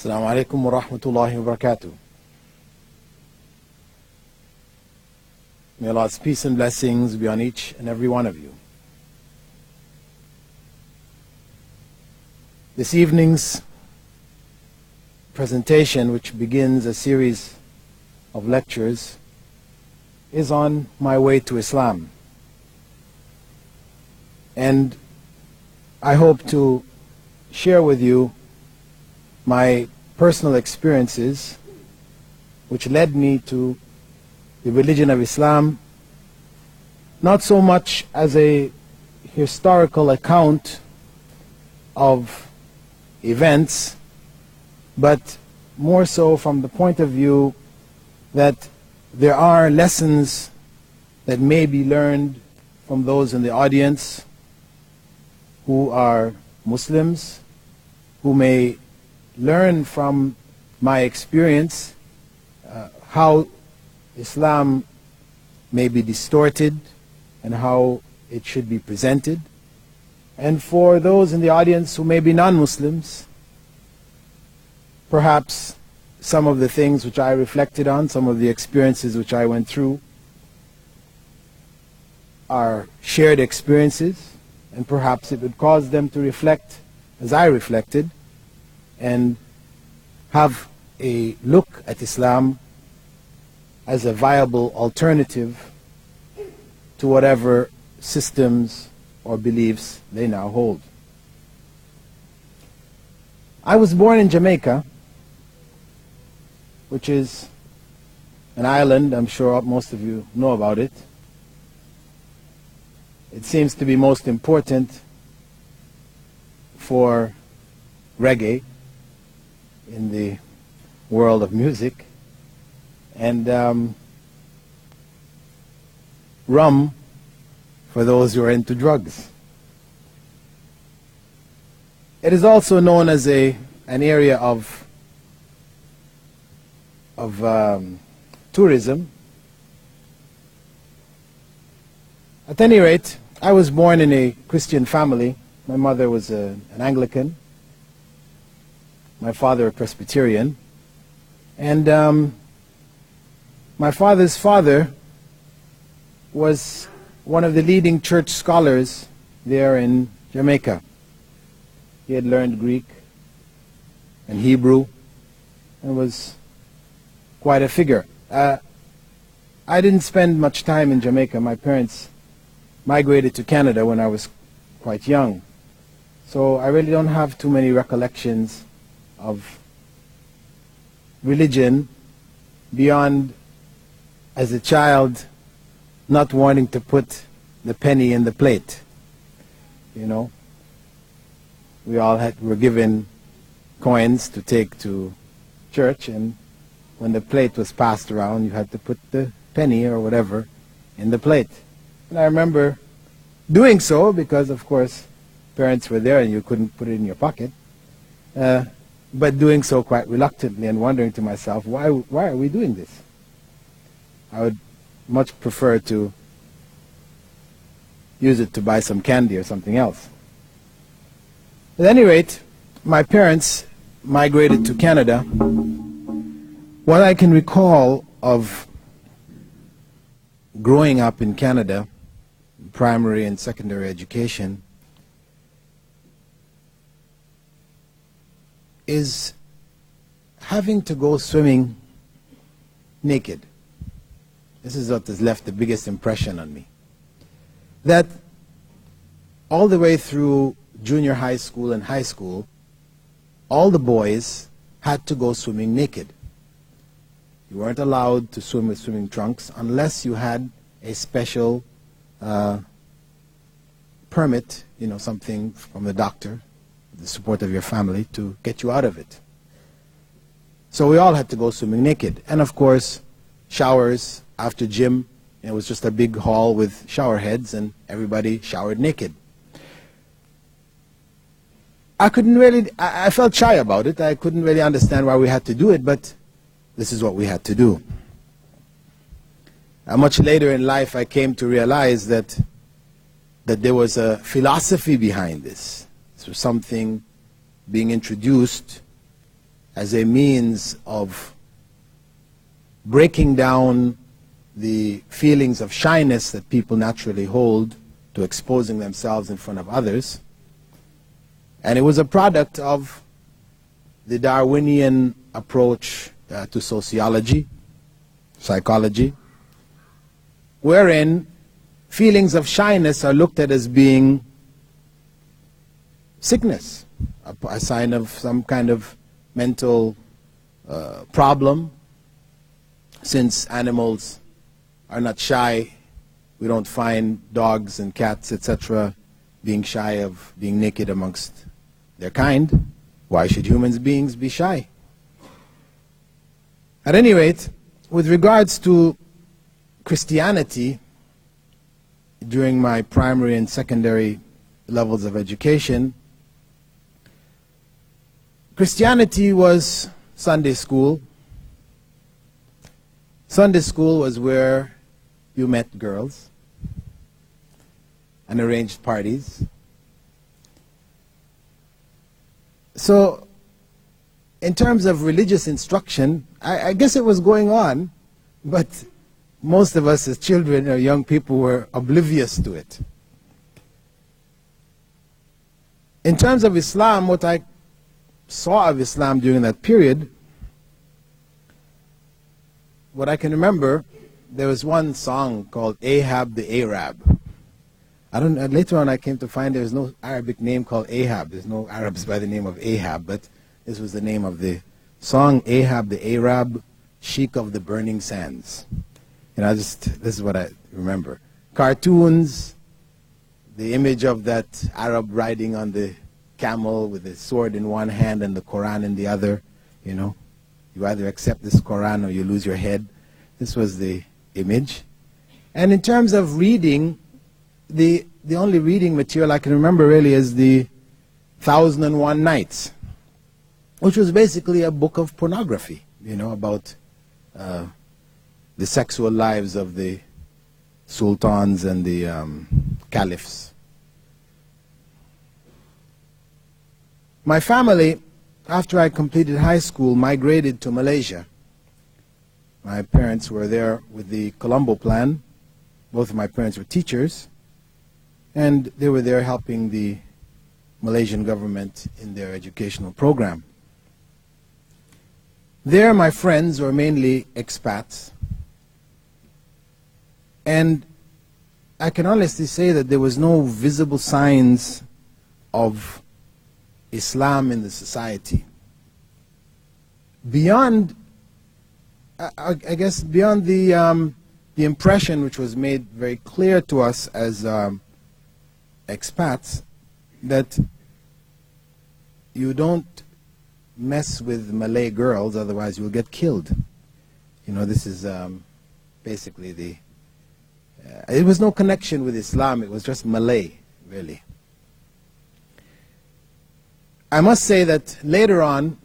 Assalamu alaikum wa rahmatullahi wa barakatuh. May Allah's peace and blessings be on each and every one of you. This evening's presentation, which begins a series of lectures, is on my way to Islam. And I hope to share with you my personal experiences which led me to the religion of Islam, not so much as a historical account of events, but more so from the point of view that there are lessons that may be learned from those in the audience who are Muslims, who may learn from my experience how Islam may be distorted and how it should be presented. And for those in the audience who may be non-Muslims, perhaps some of the things which I reflected on, some of the experiences which I went through are shared experiences, and perhaps it would cause them to reflect as I reflected and have a look at Islam as a viable alternative to whatever systems or beliefs they now hold. I was born in Jamaica, which is an island. I'm sure most of you know about it. It seems to be most important for reggae in the world of music, and rum for those who are into drugs. It is also known as an area of tourism. At any rate, I was born in a Christian family. My mother was an Anglican, my father a Presbyterian, and my father's father was one of the leading church scholars there in Jamaica. He had learned Greek and Hebrew and was quite a figure. I didn't spend much time in Jamaica. My parents migrated to Canada when I was quite young, so I really don't have too many recollections of religion beyond, as a child, not wanting to put the penny in the plate. You know, we all were given coins to take to church, and when the plate was passed around, you had to put the penny or whatever in the plate. And I remember doing so because, of course, parents were there and you couldn't put it in your pocket. But doing so quite reluctantly and wondering to myself, why are we doing this? I would much prefer to use it to buy some candy or something else. At any rate, my parents migrated to Canada. What I can recall of growing up in Canada, primary and secondary education, is having to go swimming naked. This is what has left the biggest impression on me. That all the way through junior high school and high school, all the boys had to go swimming naked. You weren't allowed to swim with swimming trunks unless you had a special permit, you know, something from the doctor, the support of your family, to get you out of it. So we all had to go swimming naked. And of course, showers after gym, it was just a big hall with shower heads and everybody showered naked. I felt shy about it. I couldn't really understand why we had to do it, but this is what we had to do. Much later in life, I came to realize that there was a philosophy behind this. This was something being introduced as a means of breaking down the feelings of shyness that people naturally hold to exposing themselves in front of others. And it was a product of the Darwinian approach to sociology, psychology, wherein feelings of shyness are looked at as being sickness, a sign of some kind of mental problem. Since animals are not shy, we don't find dogs and cats, etc., being shy of being naked amongst their kind. Why should human beings be shy? At any rate, with regards to Christianity, during my primary and secondary levels of education, Christianity was Sunday school. Sunday school was where you met girls and arranged parties. So, in terms of religious instruction, I guess it was going on, but most of us as children or young people were oblivious to it. In terms of Islam, what I saw of Islam during that period, what I can remember, there was one song called Ahab the Arab. Later on I came to find there's no Arabic name called Ahab. There's no Arabs by the name of Ahab, but this was the name of the song, Ahab the Arab, Sheik of the Burning Sands. This is what I remember. Cartoons, the image of that Arab riding on the camel with the sword in one hand and the Quran in the other. You either accept this Quran or you lose your head. This was the image. And in terms of reading, the only reading material I can remember really is the 1001 Nights, which was basically a book of pornography, about the sexual lives of the sultans and the caliphs. My family, after I completed high school, migrated to Malaysia. My parents were there with the Colombo Plan. Both of my parents were teachers, and they were there helping the Malaysian government in their educational program. There, my friends were mainly expats, and I can honestly say that there was no visible signs of Islam in the society. Beyond, I guess, beyond the impression which was made very clear to us as expats, that you don't mess with Malay girls, otherwise you'll get killed. This is basically the... it was no connection with Islam, it was just Malay, really. I must say that later on,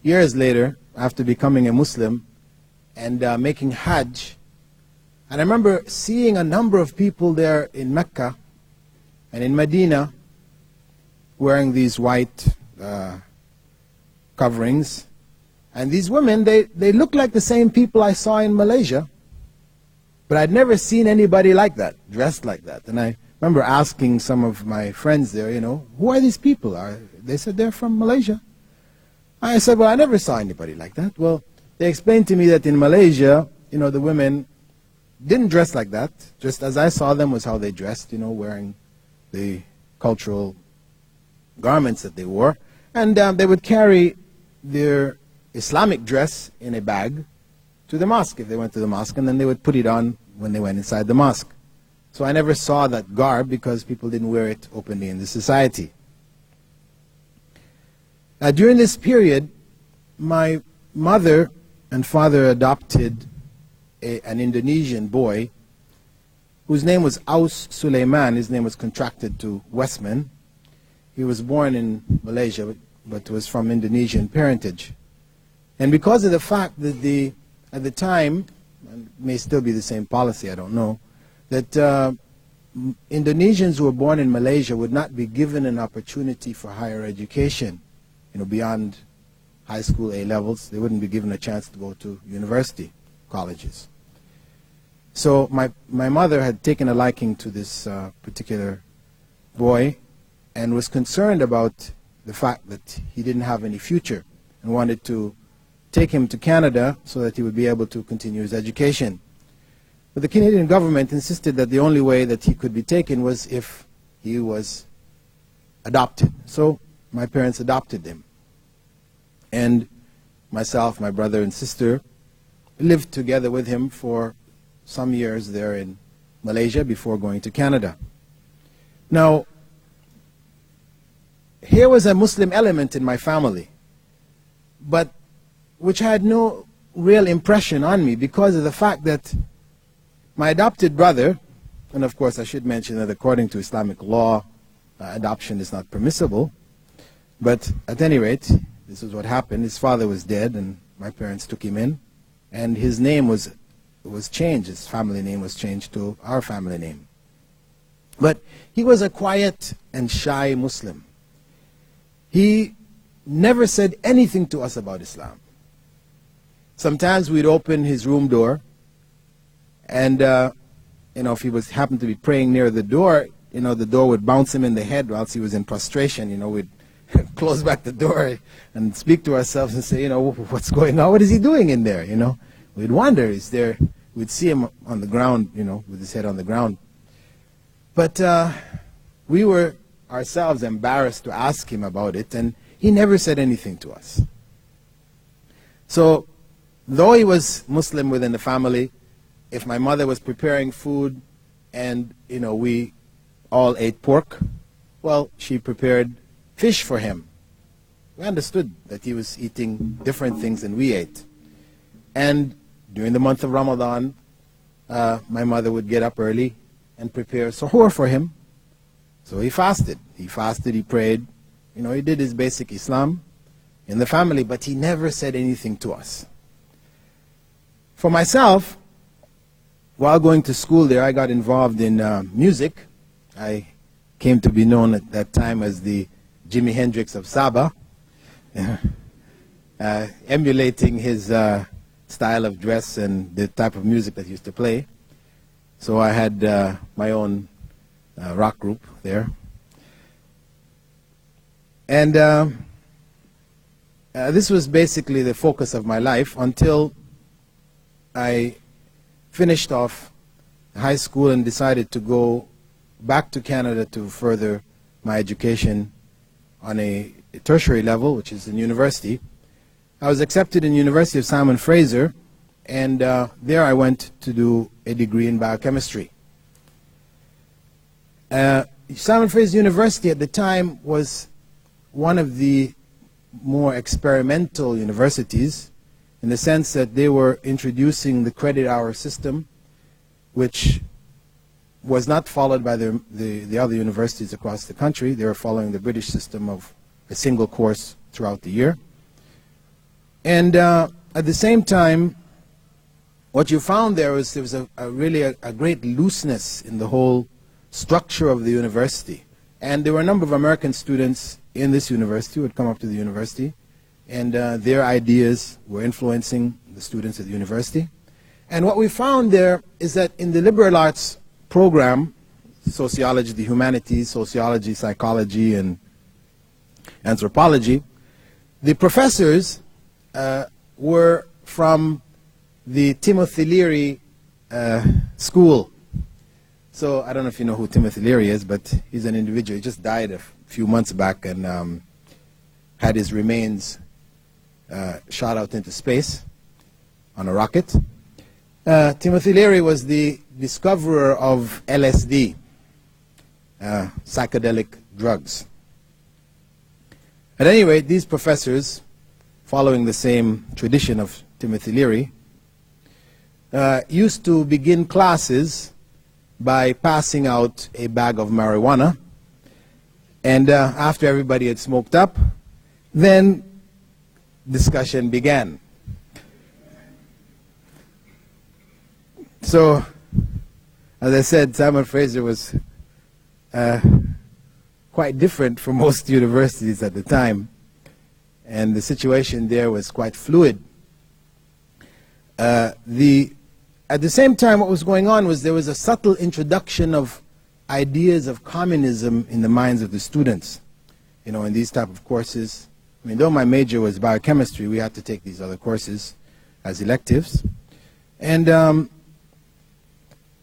years later, after becoming a Muslim and making Hajj, and I remember seeing a number of people there in Mecca and in Medina wearing these white coverings. And these women, they looked like the same people I saw in Malaysia, but I'd never seen anybody like that, dressed like that. And I remember asking some of my friends there, who are these people? They said they're from Malaysia. I said, well, I never saw anybody like that. Well, they explained to me that in Malaysia, the women didn't dress like that. Just as I saw them was how they dressed, wearing the cultural garments that they wore. And they would carry their Islamic dress in a bag to the mosque if they went to the mosque, and then they would put it on when they went inside the mosque. So I never saw that garb because people didn't wear it openly in the society. During this period, my mother and father adopted an Indonesian boy whose name was Aus Suleiman. His name was contracted to Westman. He was born in Malaysia, but was from Indonesian parentage. And because of the fact that at the time, and it may still be the same policy, I don't know, that Indonesians who were born in Malaysia would not be given an opportunity for higher education, beyond high school A levels. They wouldn't be given a chance to go to university colleges. So my mother had taken a liking to this particular boy and was concerned about the fact that he didn't have any future and wanted to take him to Canada so that he would be able to continue his education. But the Canadian government insisted that the only way that he could be taken was if he was adopted. So my parents adopted him. And myself, my brother and sister lived together with him for some years there in Malaysia before going to Canada. Now, here was a Muslim element in my family, but which had no real impression on me because of the fact that my adopted brother, and of course I should mention that according to Islamic law, adoption is not permissible, but at any rate, this is what happened. His father was dead and my parents took him in, and his name was changed. His family name was changed to our family name. But he was a quiet and shy Muslim. He never said anything to us about Islam. Sometimes we'd open his room door, and if he happened to be praying near the door, the door would bounce him in the head whilst he was in prostration. We'd close back the door and speak to ourselves and say, what's going on? What is he doing in there? We'd wonder, we'd see him on the ground, with his head on the ground. But we were ourselves embarrassed to ask him about it, and he never said anything to us. So, though he was Muslim within the family, if my mother was preparing food and, we all ate pork, well, she prepared fish for him. We understood that he was eating different things than we ate. And during the month of Ramadan, my mother would get up early and prepare suhoor for him. So he fasted. He fasted, he prayed. He did his basic Islam in the family, but he never said anything to us. For myself, while going to school there, I got involved in music. I came to be known at that time as the Jimi Hendrix of Sabah, emulating his style of dress and the type of music that he used to play. So I had my own rock group there. And this was basically the focus of my life until I finished off high school and decided to go back to Canada to further my education on a tertiary level, which is in university. I was accepted in University of Simon Fraser, and there I went to do a degree in biochemistry. Simon Fraser University at the time was one of the more experimental universities in the sense that they were introducing the credit hour system, which was not followed by the other universities across the country. They were following the British system of a single course throughout the year. And at the same time, what you found there was really a great looseness in the whole structure of the university. And there were a number of American students in this university who had come up to the university, and their ideas were influencing the students at the university. And what we found there is that in the liberal arts program, sociology, the humanities, sociology, psychology, and anthropology, the professors were from the Timothy Leary school. So I don't know if you know who Timothy Leary is, but he's an individual. He just died a few months back and had his remains shot out into space on a rocket. Timothy Leary was the discoverer of LSD, psychedelic drugs. At any rate, these professors, following the same tradition of Timothy Leary, used to begin classes by passing out a bag of marijuana, and after everybody had smoked up, then discussion began. So, as I said, Simon Fraser was quite different from most universities at the time. and the situation there was quite fluid. At the same time, what was going on was there was a subtle introduction of ideas of communism in the minds of the students, you know, in these type of courses. I mean, though my major was biochemistry, we had to take these other courses as electives. And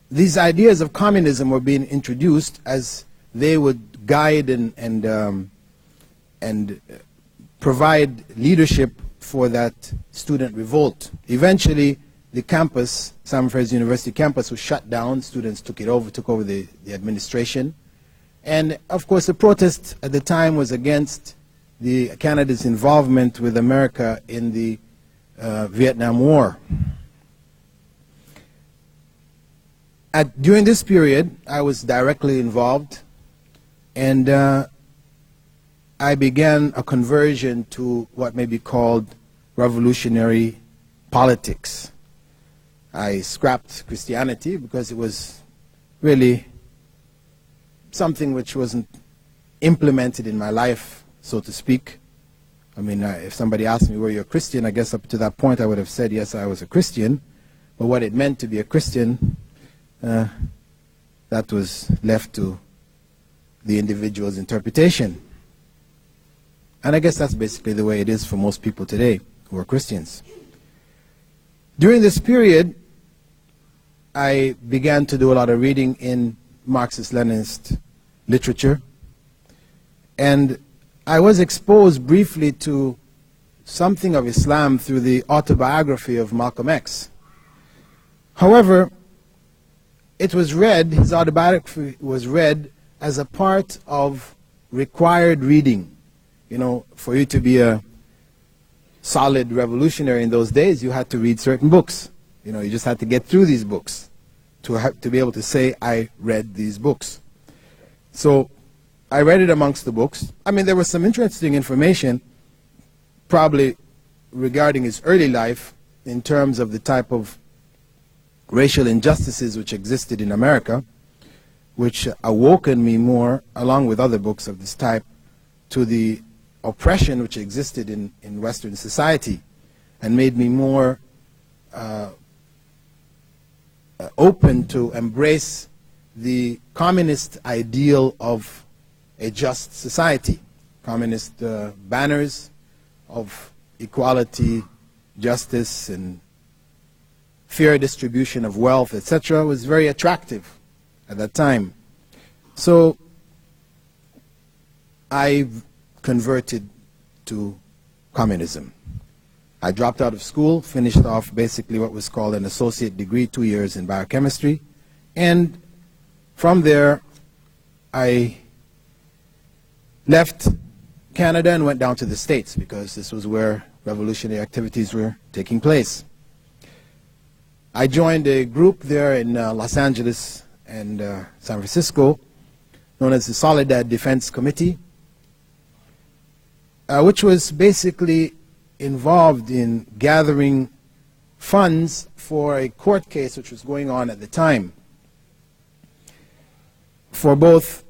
these ideas of communism were being introduced as they would guide and provide leadership for that student revolt. Eventually, the campus, San Fernando University campus, was shut down. Students took over the administration. And of course, the protest at the time was against Canada's involvement with America in the Vietnam War. During this period, I was directly involved, and I began a conversion to what may be called revolutionary politics. I scrapped Christianity because it was really something which wasn't implemented in my life, so to speak. I mean, if somebody asked me, were you a Christian, I guess up to that point I would have said, yes, I was a Christian. But what it meant to be a Christian, that was left to the individual's interpretation. And I guess that's basically the way it is for most people today who are Christians. During this period, I began to do a lot of reading in Marxist-Leninist literature, and I was exposed briefly to something of Islam through the autobiography of Malcolm X. However, it was read, his autobiography was read as a part of required reading. You know, for you to be a solid revolutionary in those days, you had to read certain books. You know, you just had to get through these books to be able to say, I read these books. So I read it amongst the books. I mean, there was some interesting information probably regarding his early life in terms of the type of racial injustices which existed in America, which awoken me more, along with other books of this type, to the oppression which existed in Western society, and made me more open to embrace the communist ideal of a just society. Communist banners of equality, justice, and fair distribution of wealth, etc., was very attractive at that time. So I converted to communism. I dropped out of school, finished off basically what was called an associate degree, 2 years in biochemistry, and from there I left Canada and went down to the States because this was where revolutionary activities were taking place. I joined a group there in Los Angeles and San Francisco known as the Soledad Defense Committee, which was basically involved in gathering funds for a court case which was going on at the time for both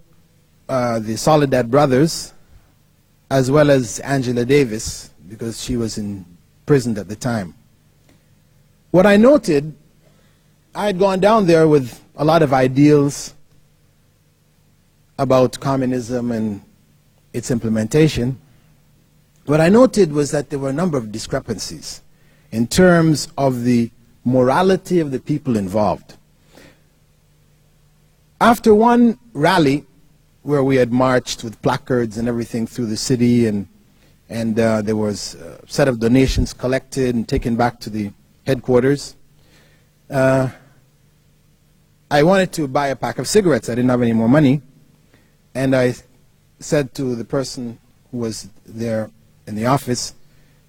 the Soledad brothers as well as Angela Davis, because she was imprisoned at the time. What I noted, I had gone down there with a lot of ideals about communism and its implementation. What I noted was that there were a number of discrepancies in terms of the morality of the people involved. After one rally where we had marched with placards and everything through the city, and there was a set of donations collected and taken back to the headquarters, I wanted to buy a pack of cigarettes. I didn't have any more money, and I said to the person who was there in the office,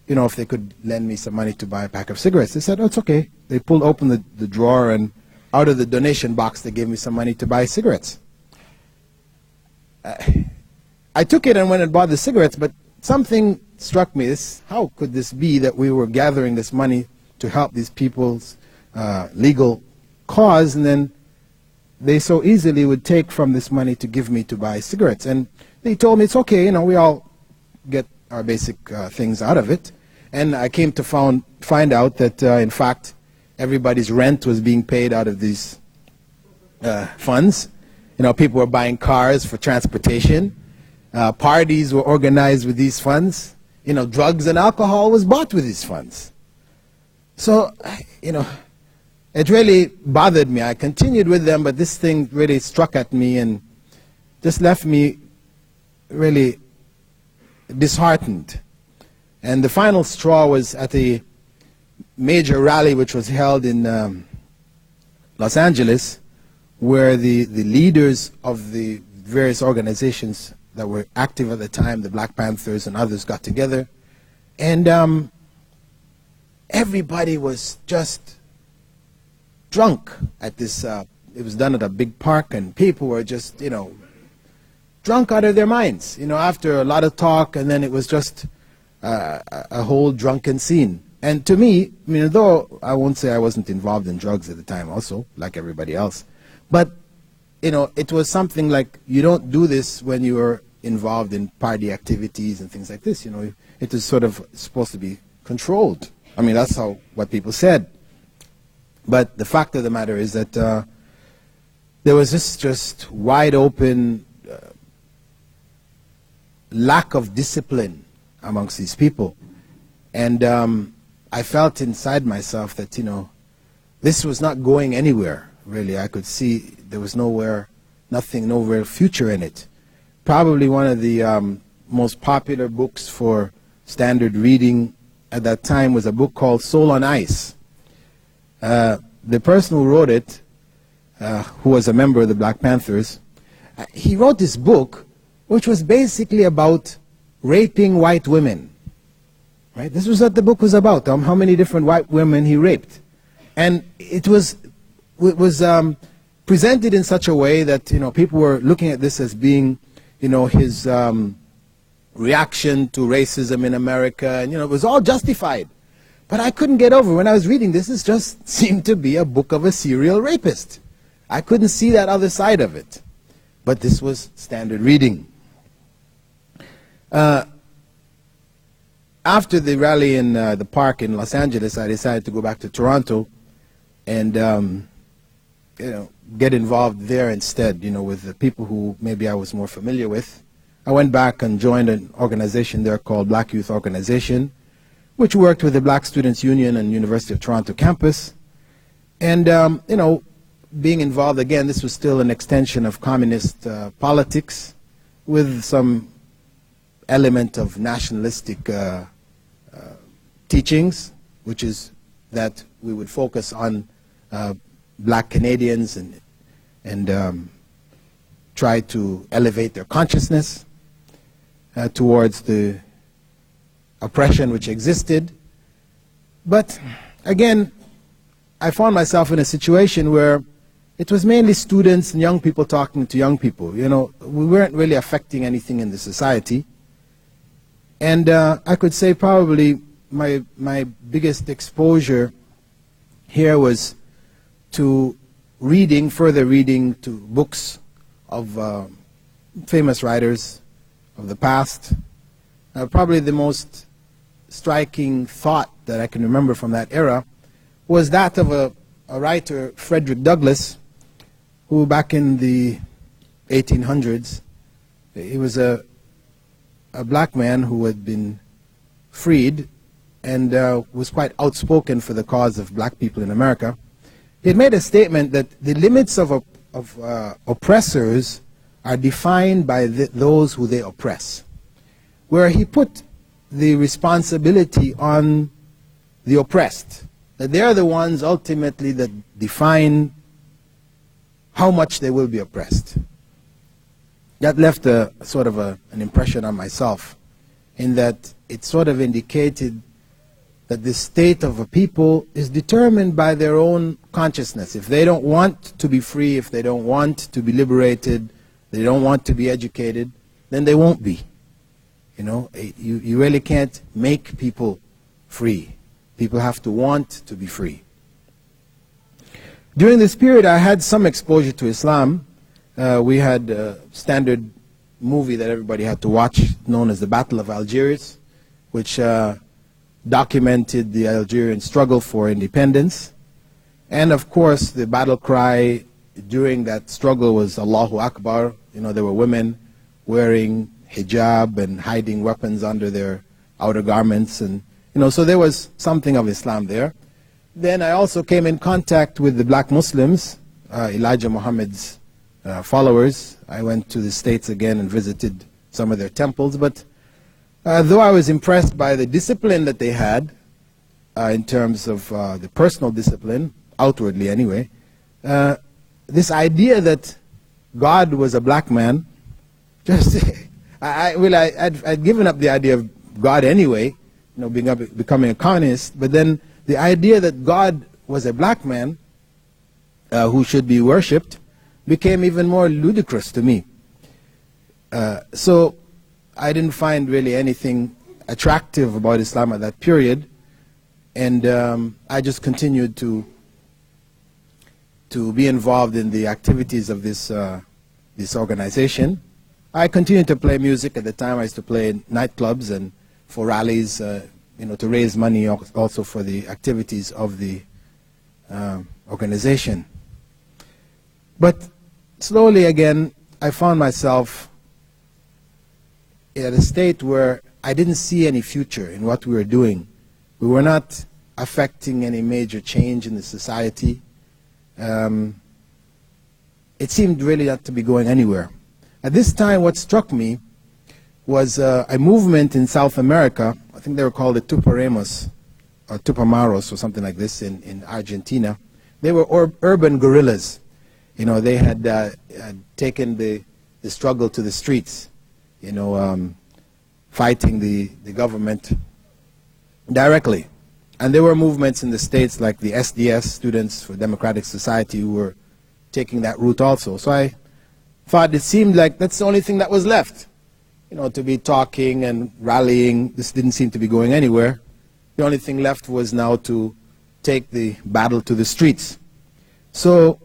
you know, if they could lend me some money to buy a pack of cigarettes. They said, oh, it's okay. They pulled open the drawer, and out of the donation box they gave me some money to buy cigarettes. I took it and went and bought the cigarettes, but something struck me. How could this be that we were gathering this money to help these people's legal cause, and then they so easily would take from this money to give me to buy cigarettes? And they told me, it's okay, you know, we all get our basic things out of it. And I came to find out that, in fact, everybody's rent was being paid out of these funds. You know, people were buying cars for transportation. Parties were organized with these funds. You know, drugs and alcohol was bought with these funds. So, you know, it really bothered me. I continued with them, but this thing really struck at me and just left me really disheartened. And the final straw was at a major rally which was held in Los Angeles, where the leaders of the various organizations that were active at the time, the Black Panthers and others, got together. And everybody was just drunk at this, it was done at a big park, and people were just, you know, drunk out of their minds, you know, after a lot of talk, and then it was just a whole drunken scene. And to me, I mean, though I won't say I wasn't involved in drugs at the time also, like everybody else, but, you know, it was something like, you don't do this when you are involved in party activities and things like this, you know. It is sort of supposed to be controlled. I mean, that's what people said. But the fact of the matter is that there was this just wide open lack of discipline amongst these people. And I felt inside myself that, you know, this was not going anywhere, really. I could see there was no real future in it. Probably one of the most popular books for standard reading at that time was a book called Soul on Ice. The person who wrote it, who was a member of the Black Panthers, he wrote this book which was basically about raping white women. Right? This was what the book was about, how many different white women he raped. And it was presented in such a way that, you know, people were looking at this as being, you know, his reaction to racism in America, and, you know, it was all justified. But I couldn't get over, when I was reading this, it just seemed to be a book of a serial rapist. I couldn't see that other side of it. But this was standard reading. After the rally in the park in Los Angeles, I decided to go back to Toronto and, you know, get involved there instead, you know, with the people who maybe I was more familiar with. I went back and joined an organization there called Black Youth Organization, which worked with the Black Students Union and University of Toronto campus. And, you know, being involved, again, this was still an extension of communist politics with some element of nationalistic teachings, which is that we would focus on black Canadians and try to elevate their consciousness towards the oppression which existed. But again, I found myself in a situation where it was mainly students and young people talking to young people. You know, we weren't really affecting anything in the society. And I could say probably my biggest exposure here was to reading, further reading to books of famous writers of the past. Probably the most striking thought that I can remember from that era was that of a writer, Frederick Douglass, who back in the 1800s, he was a black man who had been freed and was quite outspoken for the cause of black people in America. He had made a statement that the limits of oppressors are defined by those who they oppress, where he put the responsibility on the oppressed, that they are the ones ultimately that define how much they will be oppressed. That left a sort of an impression on myself, in that it sort of indicated that the state of a people is determined by their own consciousness. If they don't want to be free, if they don't want to be liberated, they don't want to be educated, then they won't be. You know, you really can't make people free. People have to want to be free. During this period, I had some exposure to Islam. We had standard movie that everybody had to watch, known as the Battle of Algiers, which documented the Algerian struggle for independence. And of course, the battle cry during that struggle was Allahu Akbar. You know, there were women wearing hijab and hiding weapons under their outer garments, and you know, so there was something of Islam there. Then I also came in contact with the black Muslims, Elijah Muhammad's followers. I went to the States again and visited some of their temples, but though I was impressed by the discipline that they had, in terms of the personal discipline, outwardly anyway, this idea that God was a black man, just I'd given up the idea of God anyway, you know, becoming a communist, but then the idea that God was a black man who should be worshipped became even more ludicrous to me. So I didn't find really anything attractive about Islam at that period, and I just continued to be involved in the activities of this organization. I continued to play music. At the time I used to play in nightclubs and for rallies, you know, to raise money also for the activities of the organization. But slowly again, I found myself at a state where I didn't see any future in what we were doing. We were not affecting any major change in the society. It seemed really not to be going anywhere. At this time, what struck me was a movement in South America. I think they were called the Tupamaros or Tupamaros or something like this in Argentina. They were urban guerrillas. You know, they had taken the struggle to the streets, you know, fighting the government directly. And there were movements in the States like the SDS, Students for Democratic Society, who were taking that route also. So I thought it seemed like that's the only thing that was left, you know, to be talking and rallying. This didn't seem to be going anywhere. The only thing left was now to take the battle to the streets. So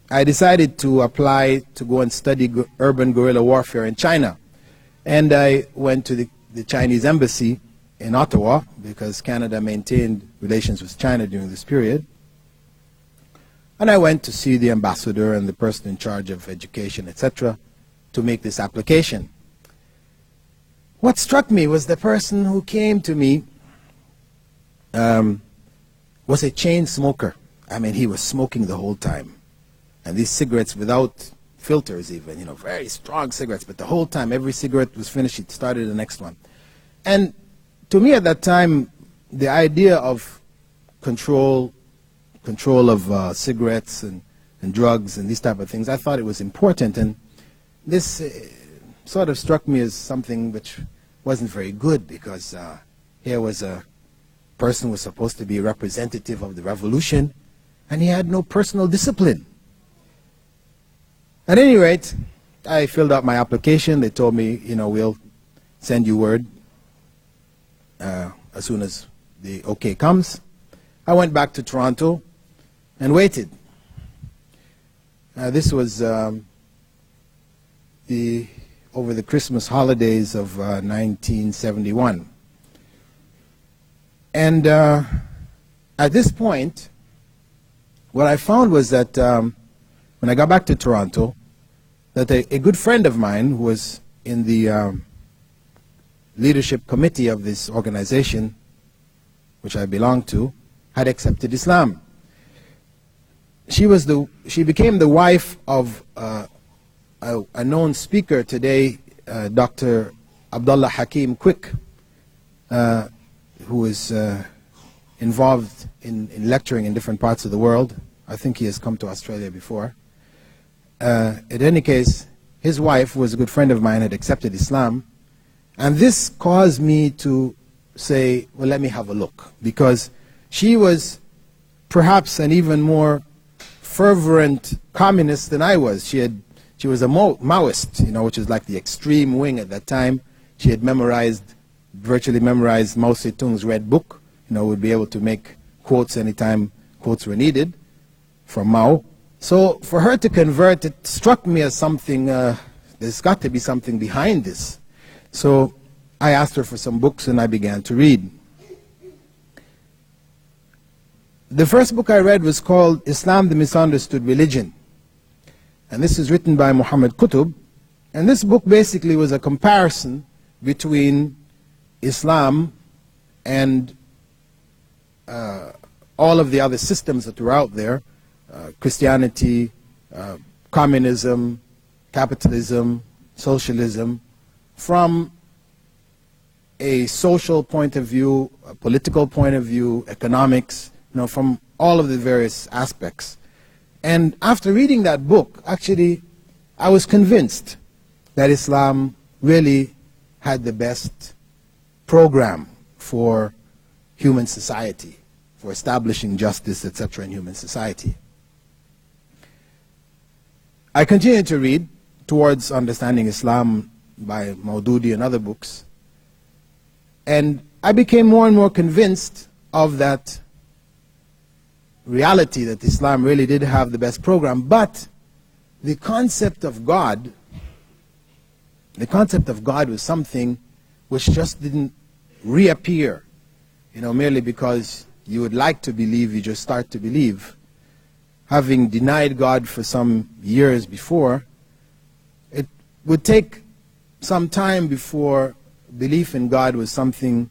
I decided to apply to go and study urban guerrilla warfare in China. And I went to the Chinese embassy in Ottawa, because Canada maintained relations with China during this period. And I went to see the ambassador and the person in charge of education, etc., to make this application. What struck me was the person who came to me was a chain smoker. I mean, he was smoking the whole time. And these cigarettes without filters even, you know, very strong cigarettes, but the whole time, every cigarette was finished, he started the next one. And to me at that time, the idea of control of cigarettes and drugs and these type of things, I thought it was important. And this sort of struck me as something which wasn't very good, because here was a person who was supposed to be a representative of the revolution, and he had no personal discipline. At any rate, I filled out my application. They told me, you know, we'll send you word as soon as the okay comes. I went back to Toronto and waited. This was over the Christmas holidays of 1971. And at this point, what I found was that when I got back to Toronto, that a good friend of mine who was in the leadership committee of this organization, which I belonged to, had accepted Islam. She became the wife of a known speaker today, Dr. Abdullah Hakim Quick, who is involved in lecturing in different parts of the world. I think he has come to Australia before. In any case, his wife, who was a good friend of mine, had accepted Islam. And this caused me to say, well, let me have a look. Because she was perhaps an even more fervent communist than I was. She was a Maoist, you know, which is like the extreme wing at that time. She had virtually memorized Mao Zedong's Red Book. You know, would be able to make quotes anytime quotes were needed from Mao. So for her to convert, it struck me as something that there's got to be something behind this. So I asked her for some books and I began to read. The first book I read was called Islam, the Misunderstood Religion. And this is written by Muhammad Qutb. And this book basically was a comparison between Islam and all of the other systems that were out there, Christianity, communism, capitalism, socialism, from a social point of view, a political point of view, economics, from all of the various aspects. And after reading that book, actually, I was convinced that Islam really had the best program for human society, for establishing justice, etc. in human society. I continued to read towards understanding Islam by Maududi and other books, and I became more and more convinced of that reality that Islam really did have the best program. But the concept of God was something which just didn't reappear, merely because you would like to believe, you just start to believe. Having denied God for some years before, it would take some time before belief in God was something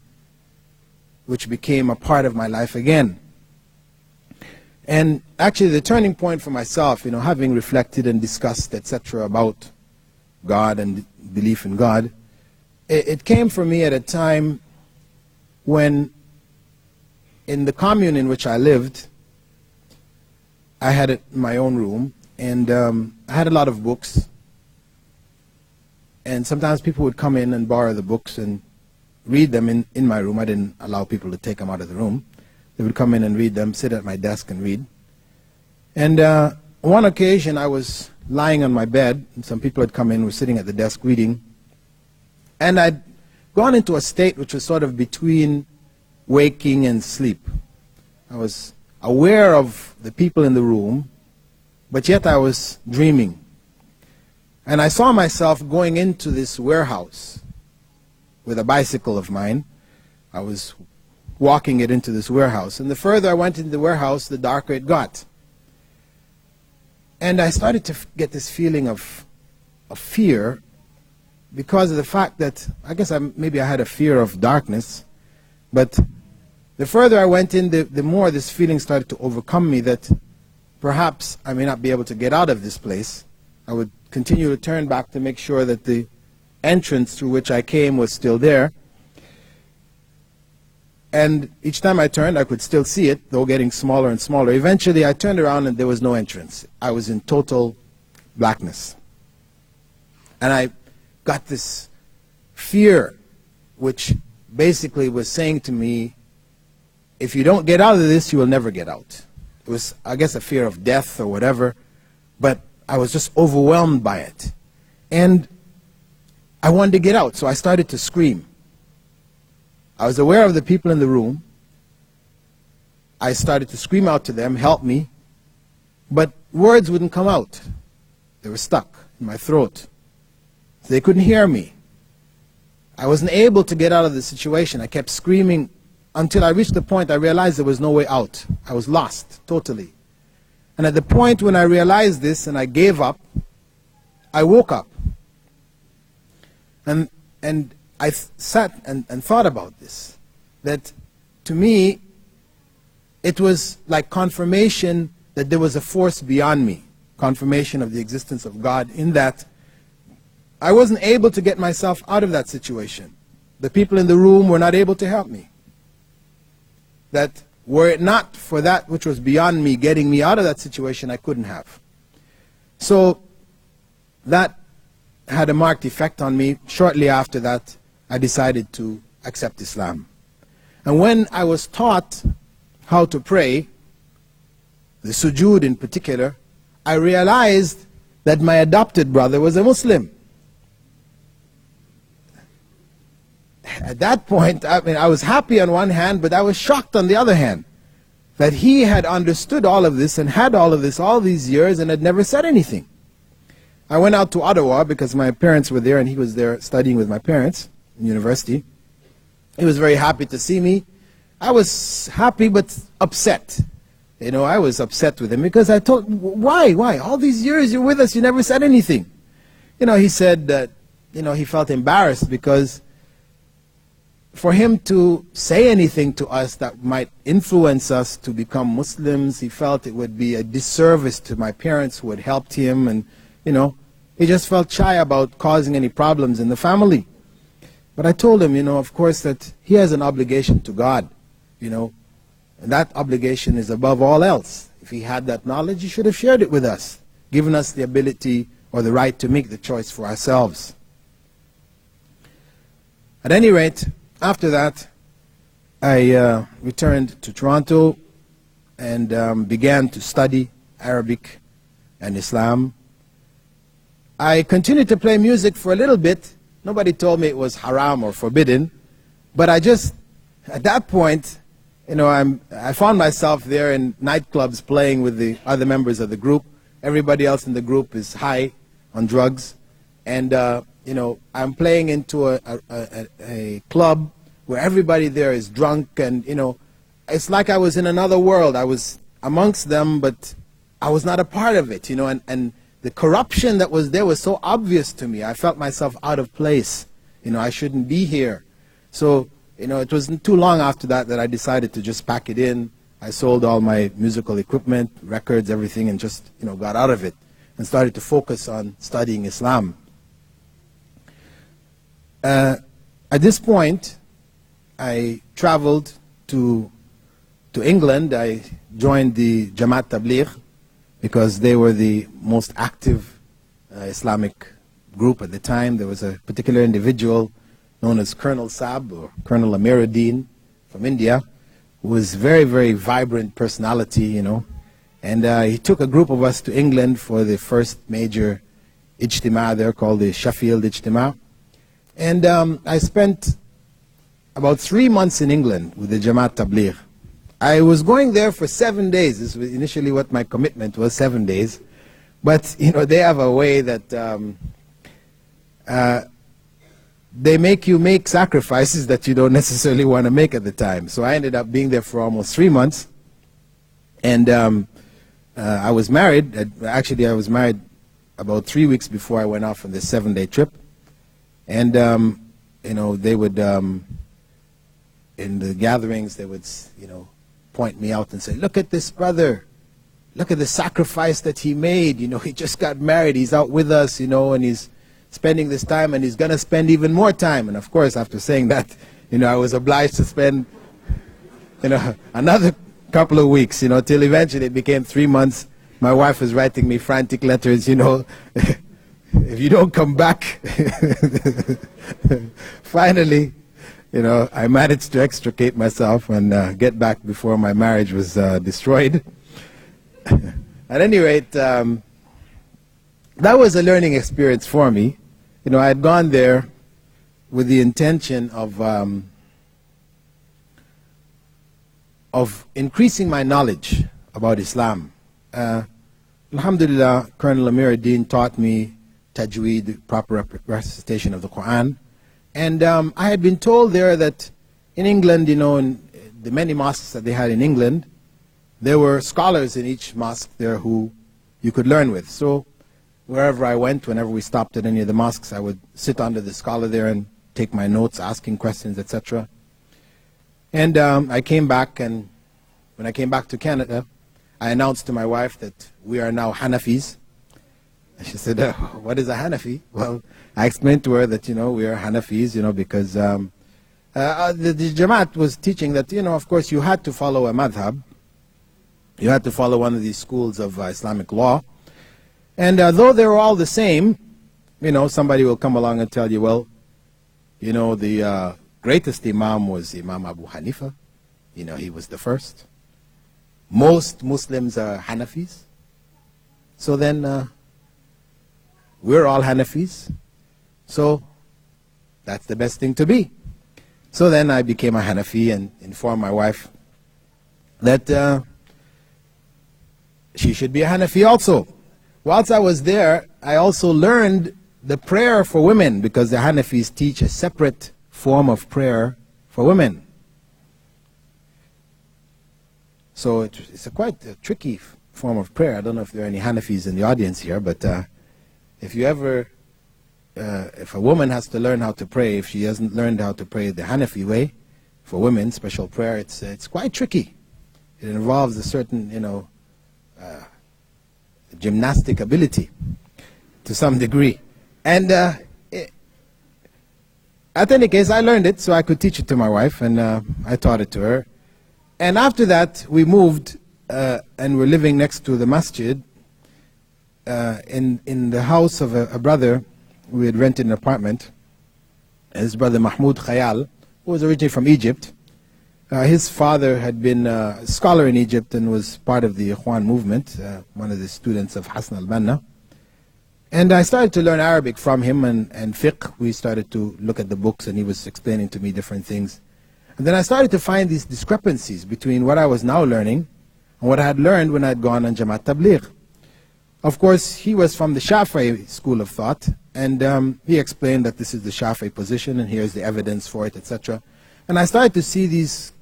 which became a part of my life again. And actually the turning point for myself, having reflected and discussed, etc., about God and belief in God, it came for me at a time when, in the commune in which I lived, I had my own room, and I had a lot of books. And sometimes people would come in and borrow the books and read them in my room. I didn't allow people to take them out of the room. They would come in and read them, sit at my desk and read. And on one occasion I was lying on my bed, and some people had come in, were sitting at the desk reading. And I'd gone into a state which was sort of between waking and sleep. I was aware of the people in the room, but yet I was dreaming. And I saw myself going into this warehouse with a bicycle of mine. I was walking it into this warehouse. And the further I went into the warehouse, the darker it got. And I started to get this feeling of fear, because of the fact that, I guess maybe I had a fear of darkness, but the further I went in, the more this feeling started to overcome me that perhaps I may not be able to get out of this place. I would continue to turn back to make sure that the entrance through which I came was still there. And each time I turned, I could still see it, though getting smaller and smaller. Eventually, I turned around and there was no entrance. I was in total blackness. And I got this fear, which basically was saying to me, if you don't get out of this, you will never get out. It was, I guess, a fear of death or whatever, but I was just overwhelmed by it. And I wanted to get out, so I started to scream. I was aware of the people in the room. I started to scream out to them, help me, but words wouldn't come out. They were stuck in my throat. They couldn't hear me. I wasn't able to get out of the situation. I kept screaming until I reached the point I realized there was no way out. I was lost, totally. And at the point when I realized this and I gave up, I woke up. And I sat and thought about this. That to me, it was like confirmation that there was a force beyond me. Confirmation of the existence of God, in that I wasn't able to get myself out of that situation. The people in the room were not able to help me. That were it not for that which was beyond me getting me out of that situation, I couldn't have. So that had a marked effect on me. Shortly after that, I decided to accept Islam. And when I was taught how to pray, the sujood in particular, I realized that my adopted brother was a Muslim. At that point, I was happy on one hand, but I was shocked on the other hand, that he had understood all of this and had all of this all these years and had never said anything. I went out to Ottawa because my parents were there and he was there studying with my parents in university. He was very happy to see me. I was happy but upset. You know, I was upset with him because I told him, why? All these years you're with us, you never said anything. You know, he said that, you know, he felt embarrassed because for him to say anything to us that might influence us to become Muslims, he felt it would be a disservice to my parents who had helped him, and, you know, he just felt shy about causing any problems in the family. But I told him, you know, of course, that he has an obligation to God, you know, and that obligation is above all else. If he had that knowledge, he should have shared it with us, given us the ability or the right to make the choice for ourselves. At any rate, after that, I returned to Toronto and began to study Arabic and Islam. I continued to play music for a little bit. Nobody told me it was haram or forbidden, but I just, at that point, you know, I found myself there in nightclubs playing with the other members of the group. Everybody else in the group is high on drugs, and you know, I'm playing into a club where everybody there is drunk, and, you know, it's like I was in another world. I was amongst them, but I was not a part of it, you know, and the corruption that was there was so obvious to me. I felt myself out of place. You know, I shouldn't be here. So, you know, it wasn't too long after that that I decided to just pack it in. I sold all my musical equipment, records, everything, and just, you know, got out of it and started to focus on studying Islam. At this point, I traveled to England. I joined the Jamaat Tabligh because they were the most active Islamic group at the time. There was a particular individual known as Colonel Saab, or Colonel Amiruddin from India, who was very, very vibrant personality, you know. And he took a group of us to England for the first major ijtima there called the Sheffield Ijtima. And I spent about 3 months in England with the Jamaat Tabligh. I was going there for 7 days. This was initially what my commitment was, 7 days. But, you know, they have a way that they make you make sacrifices that you don't necessarily want to make at the time. So I ended up being there for almost 3 months. And I was married. Actually, I was married about 3 weeks before I went off on this 7-day trip. And, you know, they would, in the gatherings, they would, you know, point me out and say, look at this brother. Look at the sacrifice that he made. You know, he just got married. He's out with us, you know, and he's spending this time, and he's going to spend even more time. And, of course, after saying that, you know, I was obliged to spend, you know, another couple of weeks, you know, till eventually it became 3 months. My wife was writing me frantic letters, you know, if you don't come back. Finally, you know, I managed to extricate myself and get back before my marriage was destroyed. At any rate, that was a learning experience for me. You know, I had gone there with the intention of increasing my knowledge about Islam. Alhamdulillah, Colonel Amiruddin taught me tajweed, the proper recitation of the Quran. And I had been told there that in England, you know, in the many mosques that they had in England, there were scholars in each mosque there who you could learn with. So wherever I went, whenever we stopped at any of the mosques, I would sit under the scholar there and take my notes, asking questions, etc. And I came back, and when I came back to Canada, I announced to my wife that we are now Hanafis. And she said, what is a Hanafi? Well, I explained to her that, you know, we are Hanafis, you know, because the Jamaat was teaching that, you know, of course, you had to follow a madhab. You had to follow one of these schools of Islamic law. And though they were all the same, you know, somebody will come along and tell you, well, you know, the greatest Imam was Imam Abu Hanifa. You know, he was the first. Most Muslims are Hanafis. So then we're all Hanafis. So that's the best thing to be. So then I became a Hanafi and informed my wife that she should be a Hanafi also. Whilst I was there, I also learned the prayer for women, because the Hanafis teach a separate form of prayer for women. So it's quite a tricky form of prayer. I don't know if there are any Hanafis in the audience here, but if a woman has to learn how to pray, if she hasn't learned how to pray the Hanafi way, for women, special prayer, it's quite tricky. It involves a certain, gymnastic ability to some degree. And at any case, I learned it so I could teach it to my wife, and I taught it to her. And after that, we moved, and we're living next to the masjid in the house of a brother. We had rented an apartment. His brother Mahmoud Khayal, who was originally from Egypt. His father had been a scholar in Egypt and was part of the Ikhwan movement, one of the students of Hassan al-Banna. And I started to learn Arabic from him, and fiqh. We started to look at the books, and he was explaining to me different things. And then I started to find these discrepancies between what I was now learning and what I had learned when I had gone on Jamaat Tabligh. Of course, he was from the Shafi'i school of thought, and he explained that this is the Shafi'i position, and here's the evidence for it, etc. And I started to see these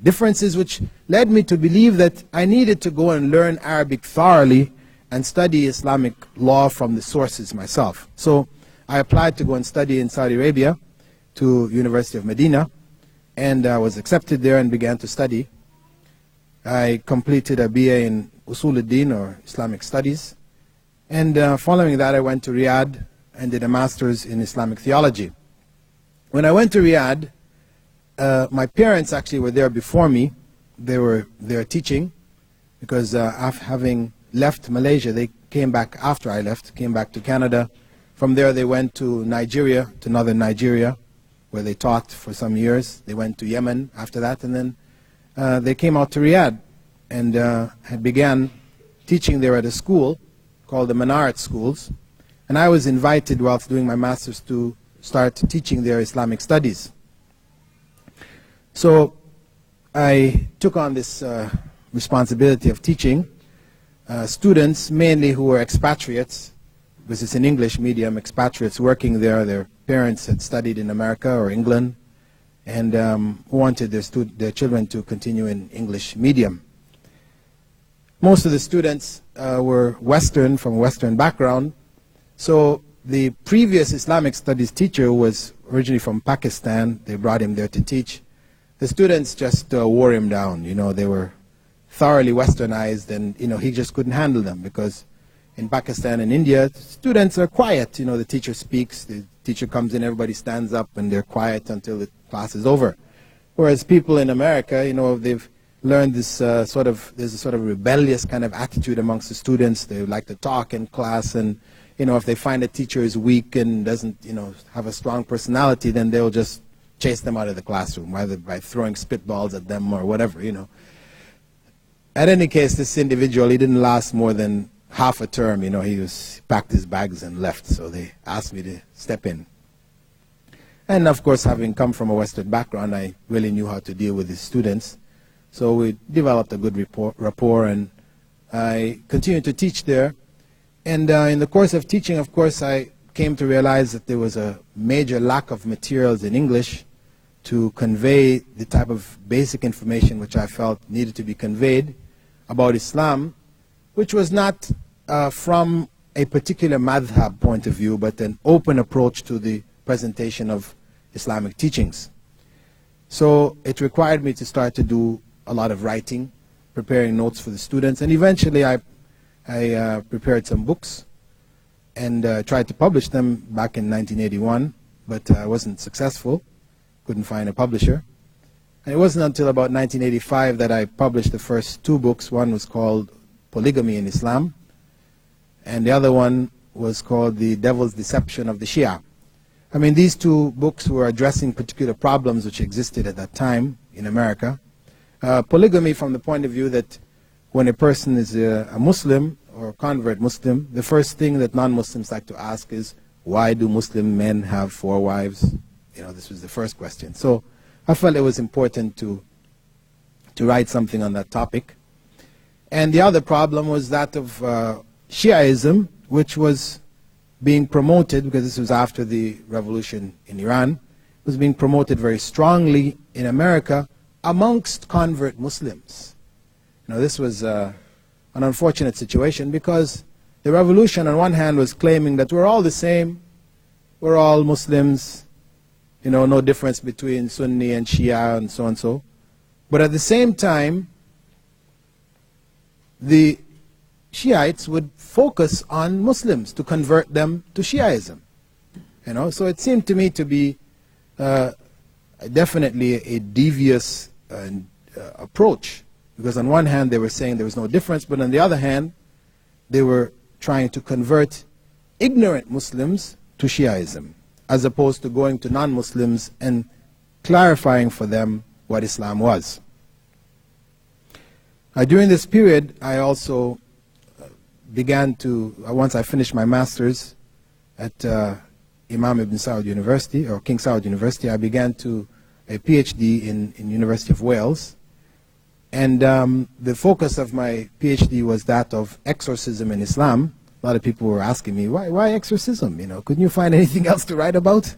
differences, which led me to believe that I needed to go and learn Arabic thoroughly and study Islamic law from the sources myself. So I applied to go and study in Saudi Arabia to University of Medina, and I was accepted there and began to study. I completed a BA in Usul al-Din, or Islamic Studies, and following that I went to Riyadh and did a master's in Islamic Theology. When I went to Riyadh, my parents actually were there before me. They were there teaching, because after having left Malaysia, they came back after I left, came back to Canada. From there they went to Nigeria, to northern Nigeria, where they taught for some years. They went to Yemen after that, and then they came out to Riyadh and had began teaching there at a school called the Minaret Schools. And I was invited whilst doing my master's to start teaching their Islamic studies. So I took on this responsibility of teaching students, mainly who were expatriates, because it's an English medium, expatriates working there. Their parents had studied in America or England, and wanted their children to continue in English medium. Most of the students were Western, from a Western background. So the previous Islamic studies teacher was originally from Pakistan. They brought him there to teach. The students just wore him down. They were thoroughly westernized, and he just couldn't handle them, because in Pakistan and India, students are quiet. The teacher speaks, the teacher comes in, everybody stands up, and they're quiet until the class is over. Whereas people in America, they've learned this there's a sort of rebellious kind of attitude amongst the students. They like to talk in class, and if they find a teacher is weak and doesn't have a strong personality, then they'll just chase them out of the classroom, either by throwing spitballs at them or whatever. At any case, this individual, he didn't last more than half a term. He packed his bags and left, so they asked me to step in. And of course, having come from a Western background, I really knew how to deal with the students. So we developed a good rapport, and I continued to teach there. And in the course of teaching, of course, I came to realize that there was a major lack of materials in English to convey the type of basic information which I felt needed to be conveyed about Islam, which was not from a particular madhab point of view, but an open approach to the presentation of Islamic teachings. So it required me to start to do a lot of writing, preparing notes for the students, and eventually I prepared some books and tried to publish them back in 1981, but I wasn't successful, couldn't find a publisher. And it wasn't until about 1985 that I published the first two books. One was called Polygamy in Islam, and the other one was called The Devil's Deception of the Shia. I mean, these two books were addressing particular problems which existed at that time in America. Polygamy from the point of view that when a person is a Muslim or a convert Muslim, the first thing that non-Muslims like to ask is, why do Muslim men have 4 wives? This was the first question. So I felt it was important to write something on that topic. And the other problem was that of Shiaism which was being promoted, because this was after the revolution in Iran, was being promoted very strongly in America amongst convert Muslims. This was an unfortunate situation, because the revolution on one hand was claiming that we're all the same, we're all Muslims, no difference between Sunni and Shia and so and so. But at the same time, the Shiites would focus on Muslims to convert them to Shiaism. So it seemed to me to be definitely a devious approach, because on one hand they were saying there was no difference, but on the other hand they were trying to convert ignorant Muslims to Shiaism, as opposed to going to non-Muslims and clarifying for them what Islam was. During this period, I also began to, once I finished my master's at Imam Ibn Saud University, or King Saud University, I began to a PhD in University of Wales. And the focus of my PhD was that of exorcism in Islam. A lot of people were asking me, why exorcism? Couldn't you find anything else to write about?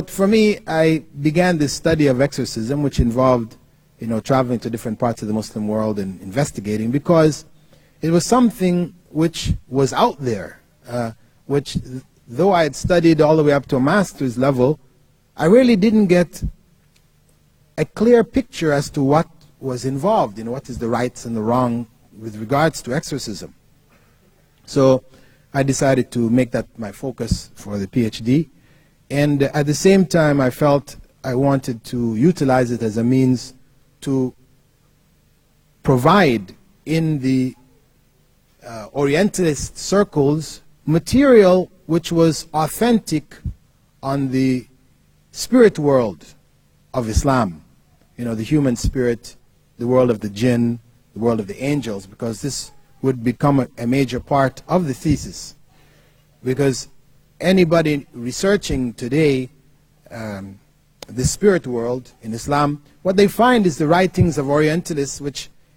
For me, I began this study of exorcism, which involved, traveling to different parts of the Muslim world and investigating, because it was something which was out there, which, though I had studied all the way up to a master's level, I really didn't get a clear picture as to what was involved, what is the rights and the wrong with regards to exorcism. So I decided to make that my focus for the PhD. And at the same time, I felt I wanted to utilize it as a means to provide in the Orientalist circles material which was authentic on the spirit world of Islam. The human spirit, the world of the jinn, the world of the angels, because this would become a major part of the thesis. Because anybody researching today the spirit world in Islam, what they find is the writings of Orientalists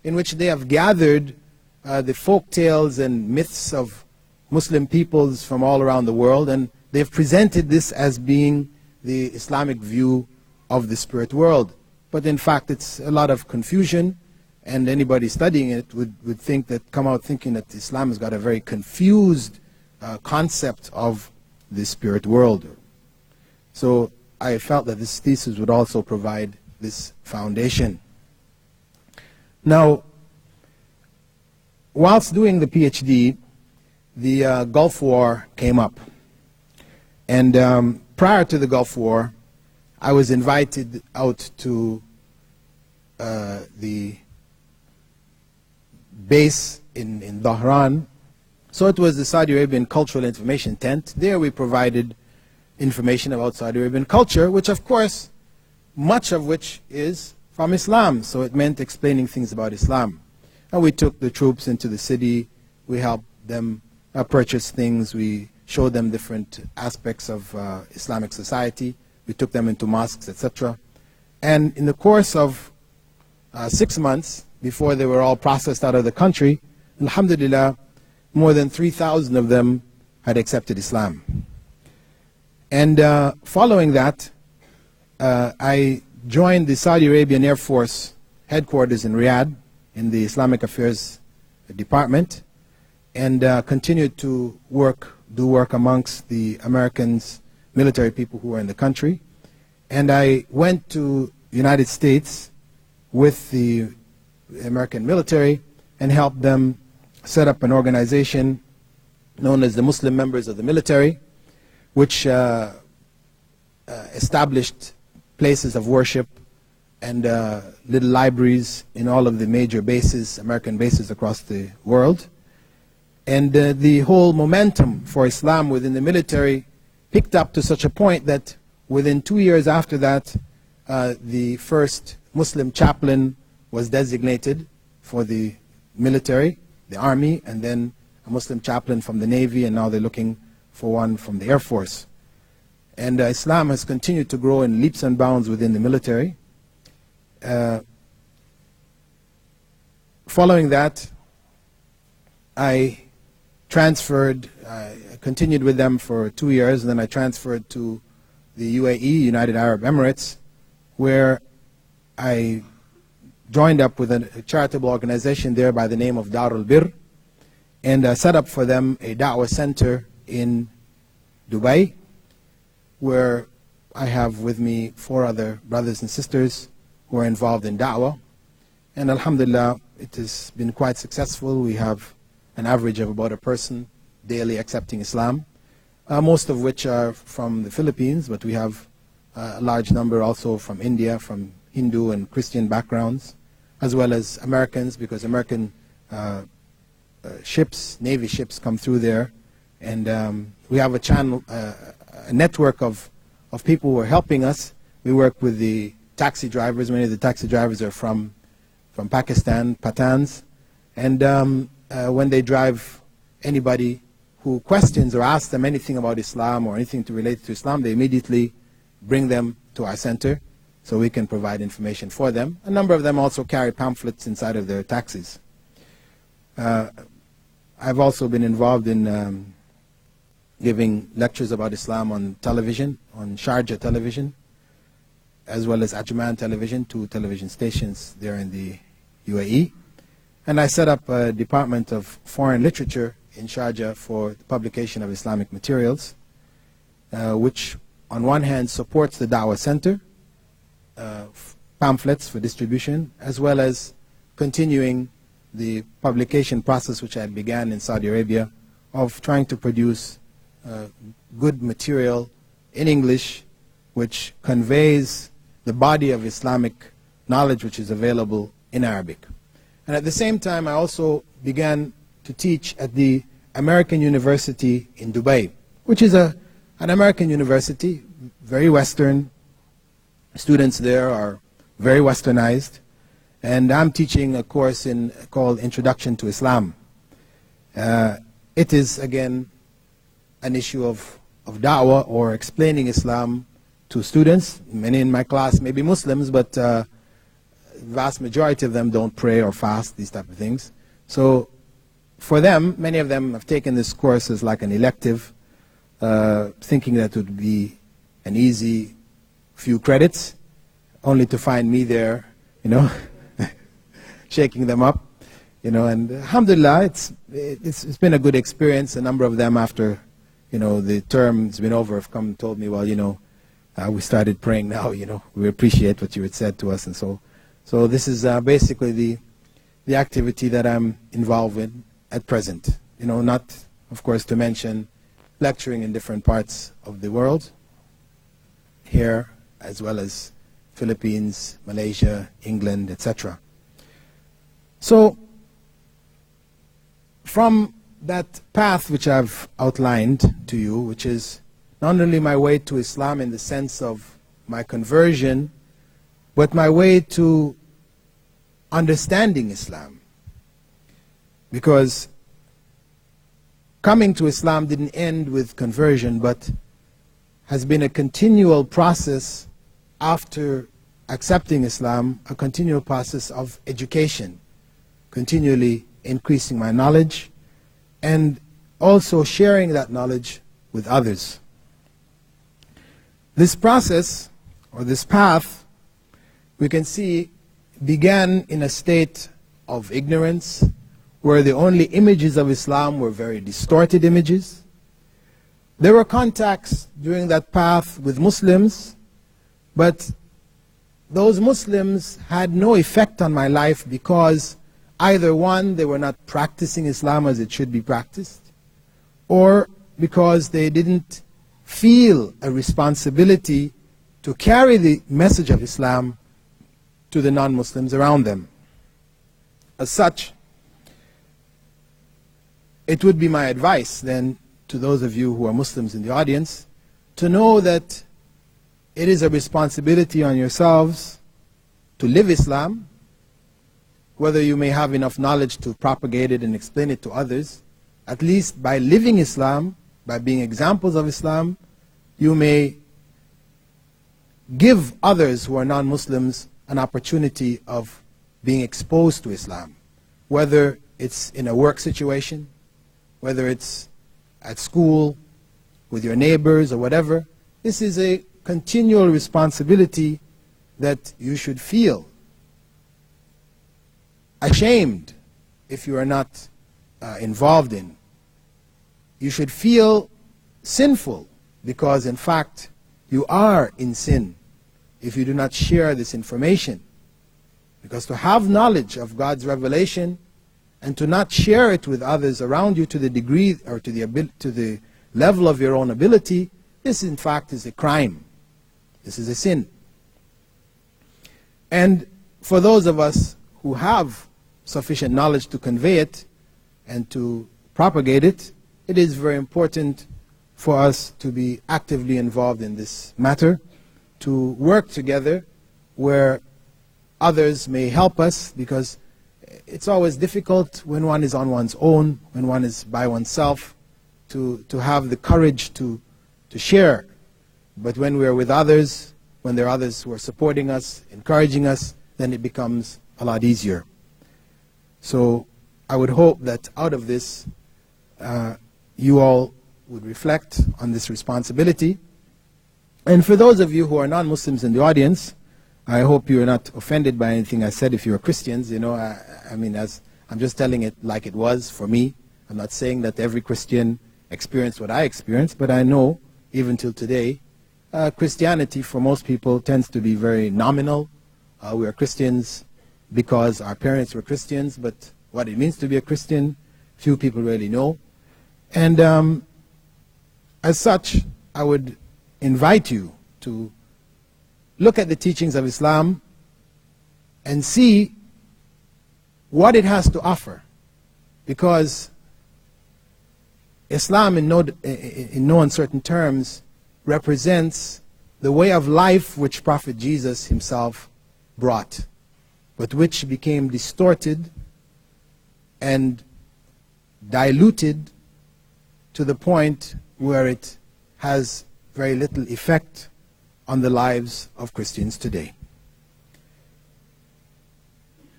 in which they have gathered the folk tales and myths of Muslim peoples from all around the world, and they've presented this as being the Islamic view of the spirit world. But in fact, it's a lot of confusion, and anybody studying it would come out thinking that Islam has got a very confused concept of the spirit world. So I felt that this thesis would also provide this foundation. Now, whilst doing the PhD, the Gulf War came up. And prior to the Gulf War, I was invited out to the base in Dhahran. So it was the Saudi Arabian Cultural Information Tent. There we provided information about Saudi Arabian culture, which of course, much of which is from Islam. So it meant explaining things about Islam. And we took the troops into the city. We helped them purchase things. We showed them different aspects of Islamic society. We took them into mosques, etc. And in the course of 6 months, before they were all processed out of the country, alhamdulillah, more than 3,000 of them had accepted Islam. And following that, I joined the Saudi Arabian Air Force headquarters in Riyadh in the Islamic Affairs Department, and continued to do work amongst the Americans, military people who were in the country. And I went to the United States with the American military and helped them set up an organization known as the Muslim Members of the Military, which established places of worship and little libraries in all of the major bases, American bases across the world. And the whole momentum for Islam within the military picked up to such a point that within 2 years after that, the first Muslim chaplain was designated for the military, the army, and then a Muslim chaplain from the Navy, and now they're looking for one from the Air Force. And Islam has continued to grow in leaps and bounds within the military. Following that, I transferred, I continued with them for 2 years, and then I transferred to the UAE, United Arab Emirates, where I joined up with a charitable organization there by the name of Darul Bir, and set up for them a Da'wah center in Dubai, where I have with me 4 other brothers and sisters who are involved in Da'wah. And alhamdulillah, it has been quite successful. We have an average of about a person daily accepting Islam, most of which are from the Philippines, but we have a large number also from India, from Hindu and Christian backgrounds, as well as Americans, because American ships, Navy ships come through there. And we have a channel, a network of people who are helping us. We work with the taxi drivers. Many of the taxi drivers are from Pakistan, Pathans. And when they drive anybody who questions or asks them anything about Islam or anything to relate to Islam, they immediately bring them to our center so we can provide information for them. A number of them also carry pamphlets inside of their taxis. I've also been involved in giving lectures about Islam on television, on Sharjah television, as well as Ajman television, 2 television stations there in the UAE. And I set up a department of foreign literature in Sharjah for the publication of Islamic materials, which on one hand supports the Dawah Center, pamphlets for distribution, as well as continuing the publication process which I began in Saudi Arabia of trying to produce good material in English which conveys the body of Islamic knowledge which is available in Arabic. And at the same time, I also began to teach at the American University in Dubai, which is an American university, very Western. Students there are very Westernized. And I'm teaching a course called Introduction to Islam. It is, again, an issue of da'wah, or explaining Islam to students. Many in my class may be Muslims, but the vast majority of them don't pray or fast, these type of things. So for them, many of them have taken this course as like an elective, thinking that it would be an easy few credits, only to find me there, you know, shaking them up, you know. And alhamdulillah, it's been a good experience. A number of them, after, you know, the term's been over, have come and told me, well, you know, we started praying now, you know, we appreciate what you had said to us. And so this is basically the activity that I'm involved in at present. You know, not, of course, to mention lecturing in different parts of the world, here as well as Philippines, Malaysia, England, etc. So from that path which I've outlined to you, which is not only my way to Islam in the sense of my conversion, but my way to understanding Islam. Because coming to Islam didn't end with conversion, but has been a continual process after accepting Islam, a continual process of education, continually increasing my knowledge and also sharing that knowledge with others. This process, or this path, we can see began in a state of ignorance, where the only images of Islam were very distorted images. There were contacts during that path with Muslims, but those Muslims had no effect on my life because either one, they were not practicing Islam as it should be practiced, or because they didn't feel a responsibility to carry the message of Islam to the non-Muslims around them. As such, it would be my advice then to those of you who are Muslims in the audience to know that it is a responsibility on yourselves to live Islam, whether you may have enough knowledge to propagate it and explain it to others. At least by living Islam, by being examples of Islam, you may give others who are non-Muslims an opportunity of being exposed to Islam, whether it's in a work situation, whether it's at school, with your neighbors, or whatever. This is a continual responsibility that you should feel ashamed if you are not involved in. You should feel sinful because, in fact, you are in sin if you do not share this information. Because to have knowledge of God's revelation and to not share it with others around you to the degree or to the level of your own ability, this in fact is a crime. This is a sin. And for those of us who have sufficient knowledge to convey it and to propagate it, it is very important for us to be actively involved in this matter, to work together where others may help us, because it's always difficult when one is on one's own, when one is by oneself, to have the courage to share. But when we are with others, when there are others who are supporting us, encouraging us, then it becomes a lot easier. So I would hope that out of this, you all would reflect on this responsibility. And for those of you who are non-Muslims in the audience, I hope you are not offended by anything I said if you are Christians. You know, I mean, I'm just telling it like it was for me. I'm not saying that every Christian experienced what I experienced, but I know, even till today, Christianity for most people tends to be very nominal. We are Christians because our parents were Christians, but what it means to be a Christian, few people really know. And as such, I would invite you to look at the teachings of Islam and see what it has to offer. Because Islam, in no uncertain terms, represents the way of life which Prophet Jesus himself brought, but which became distorted and diluted to the point where it has very little effect on the lives of Christians today.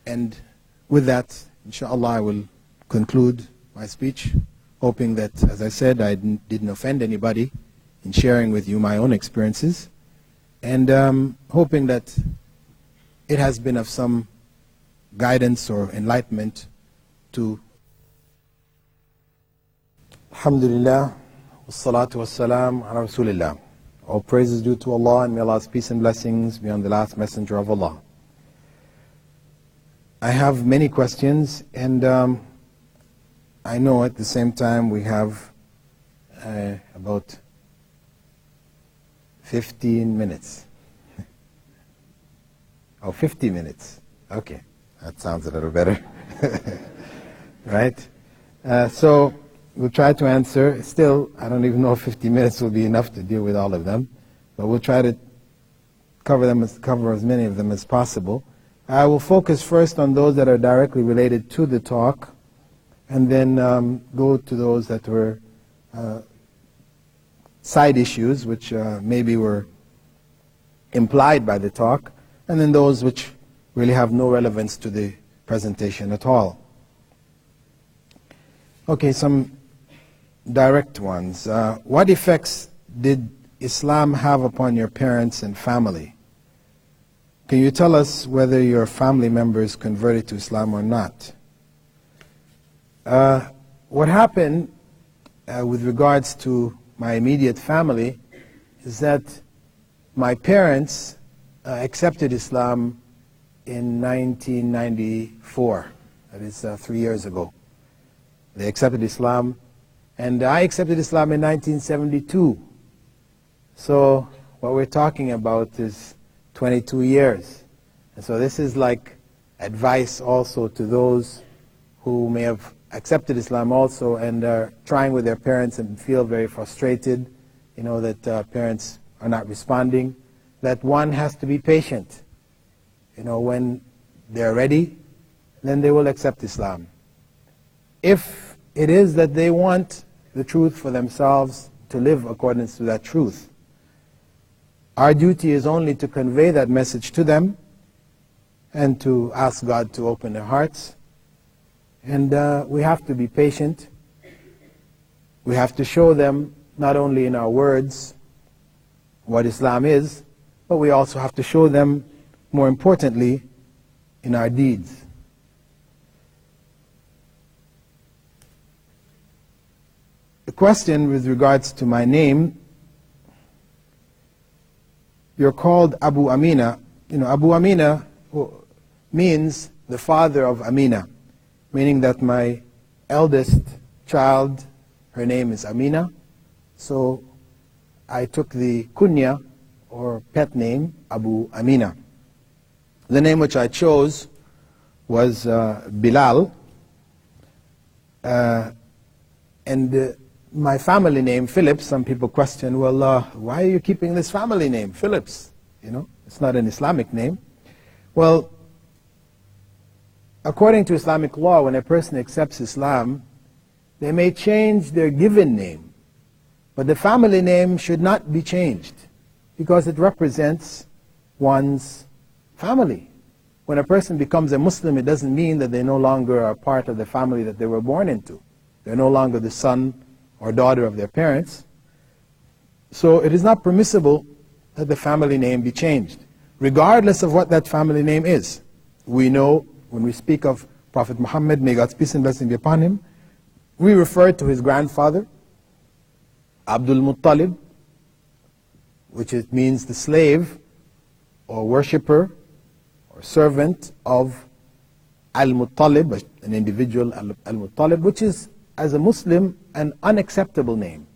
And with that, inshallah, I will conclude my speech, hoping that, as I said, I didn't offend anybody in sharing with you my own experiences, and hoping that it has been of some guidance or enlightenment to. Alhamdulillah, wassalatu wassalam ala Rasulillah. All praise is due to Allah, and may Allah's peace and blessings be on the last messenger of Allah. I have many questions, and I know at the same time we have about 15 minutes. Oh, 50 minutes. Okay, that sounds a little better. Right? So we'll try to answer. Still, I don't even know if 50 minutes will be enough to deal with all of them, but we'll try to cover as many of them as possible. I will focus first on those that are directly related to the talk, and then go to those that were side issues, which maybe were implied by the talk, and then those which really have no relevance to the presentation at all. Okay, some direct ones. What effects did Islam have upon your parents and family? Can you tell us whether your family members converted to Islam or not? What happened with regards to my immediate family is that my parents accepted Islam in 1994. That is 3 years ago. They accepted Islam, and I accepted Islam in 1972. So what we're talking about is 22 years. And so this is like advice also to those who may have accepted Islam also and are trying with their parents and feel very frustrated, you know, that parents are not responding, that one has to be patient. You know, when they're ready, then they will accept Islam. If it is that they want the truth for themselves, to live according to that truth, our duty is only to convey that message to them and to ask God to open their hearts. And we have to be patient. We have to show them not only in our words what Islam is, but we also have to show them, more importantly, in our deeds. The question with regards to my name, you're called Abu Amina. Abu Amina means the father of Amina, meaning that my eldest child, her name is Amina, so I took the kunya, or pet name, Abu Amina. The name which I chose was Bilal, and my family name, Phillips. Some people question, well, why are you keeping this family name, Phillips? It's not an Islamic name. Well, according to Islamic law, when a person accepts Islam, they may change their given name, but the family name should not be changed because it represents one's family. When a person becomes a Muslim, it doesn't mean that they no longer are part of the family that they were born into. They're no longer the son or daughter of their parents. So it is not permissible that the family name be changed, regardless of what that family name is. We know when we speak of Prophet Muhammad, may God's peace and blessing be upon him, we refer to his grandfather, Abdul Muttalib, which means the slave or worshipper or servant of Al-Muttalib, an individual Al-Muttalib, which is, as a Muslim, an unacceptable name.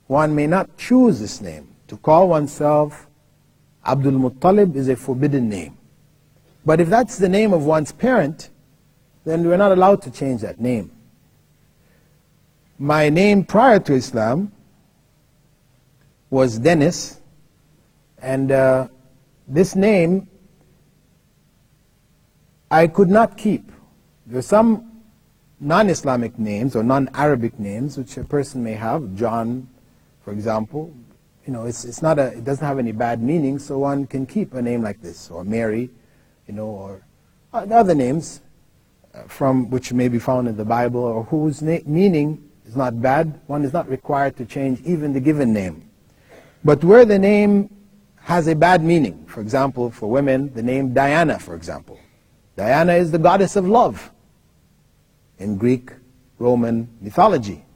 One may not choose this name. To call oneself Abdul Muttalib is a forbidden name. But if that's the name of one's parent, then we're not allowed to change that name. My name prior to Islam was Dennis, and this name I could not keep. There are some non-Islamic names or non-Arabic names which a person may have. John, for example, it doesn't have any bad meaning, so one can keep a name like this, or Mary, or other names from which may be found in the Bible, or whose meaning is not bad. One is not required to change even the given name. But where the name has a bad meaning, for example, for women, the name Diana, for example. Diana is the goddess of love in Greek, Roman mythology.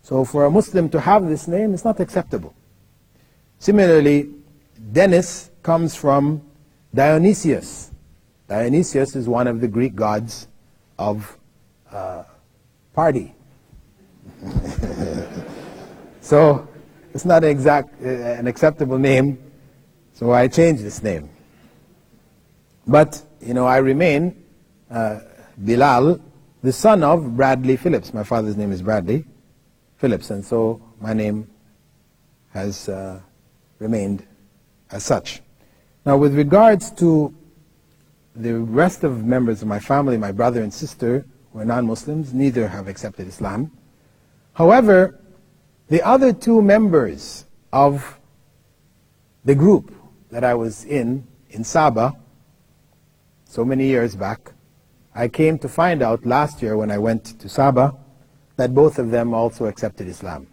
So for a Muslim to have this name is not acceptable. Similarly, Dennis comes from Dionysius. Dionysius is one of the Greek gods of party. So it's not an acceptable name, so I changed this name. But, I remain Bilal, the son of Bradley Phillips. My father's name is Bradley Phillips, and so my name has remained as such. Now, with regards to the rest of members of my family, my brother and sister, who are non-Muslims, neither have accepted Islam. However, the other two members of the group that I was in Sabah, so many years back, I came to find out last year when I went to Sabah that both of them also accepted Islam.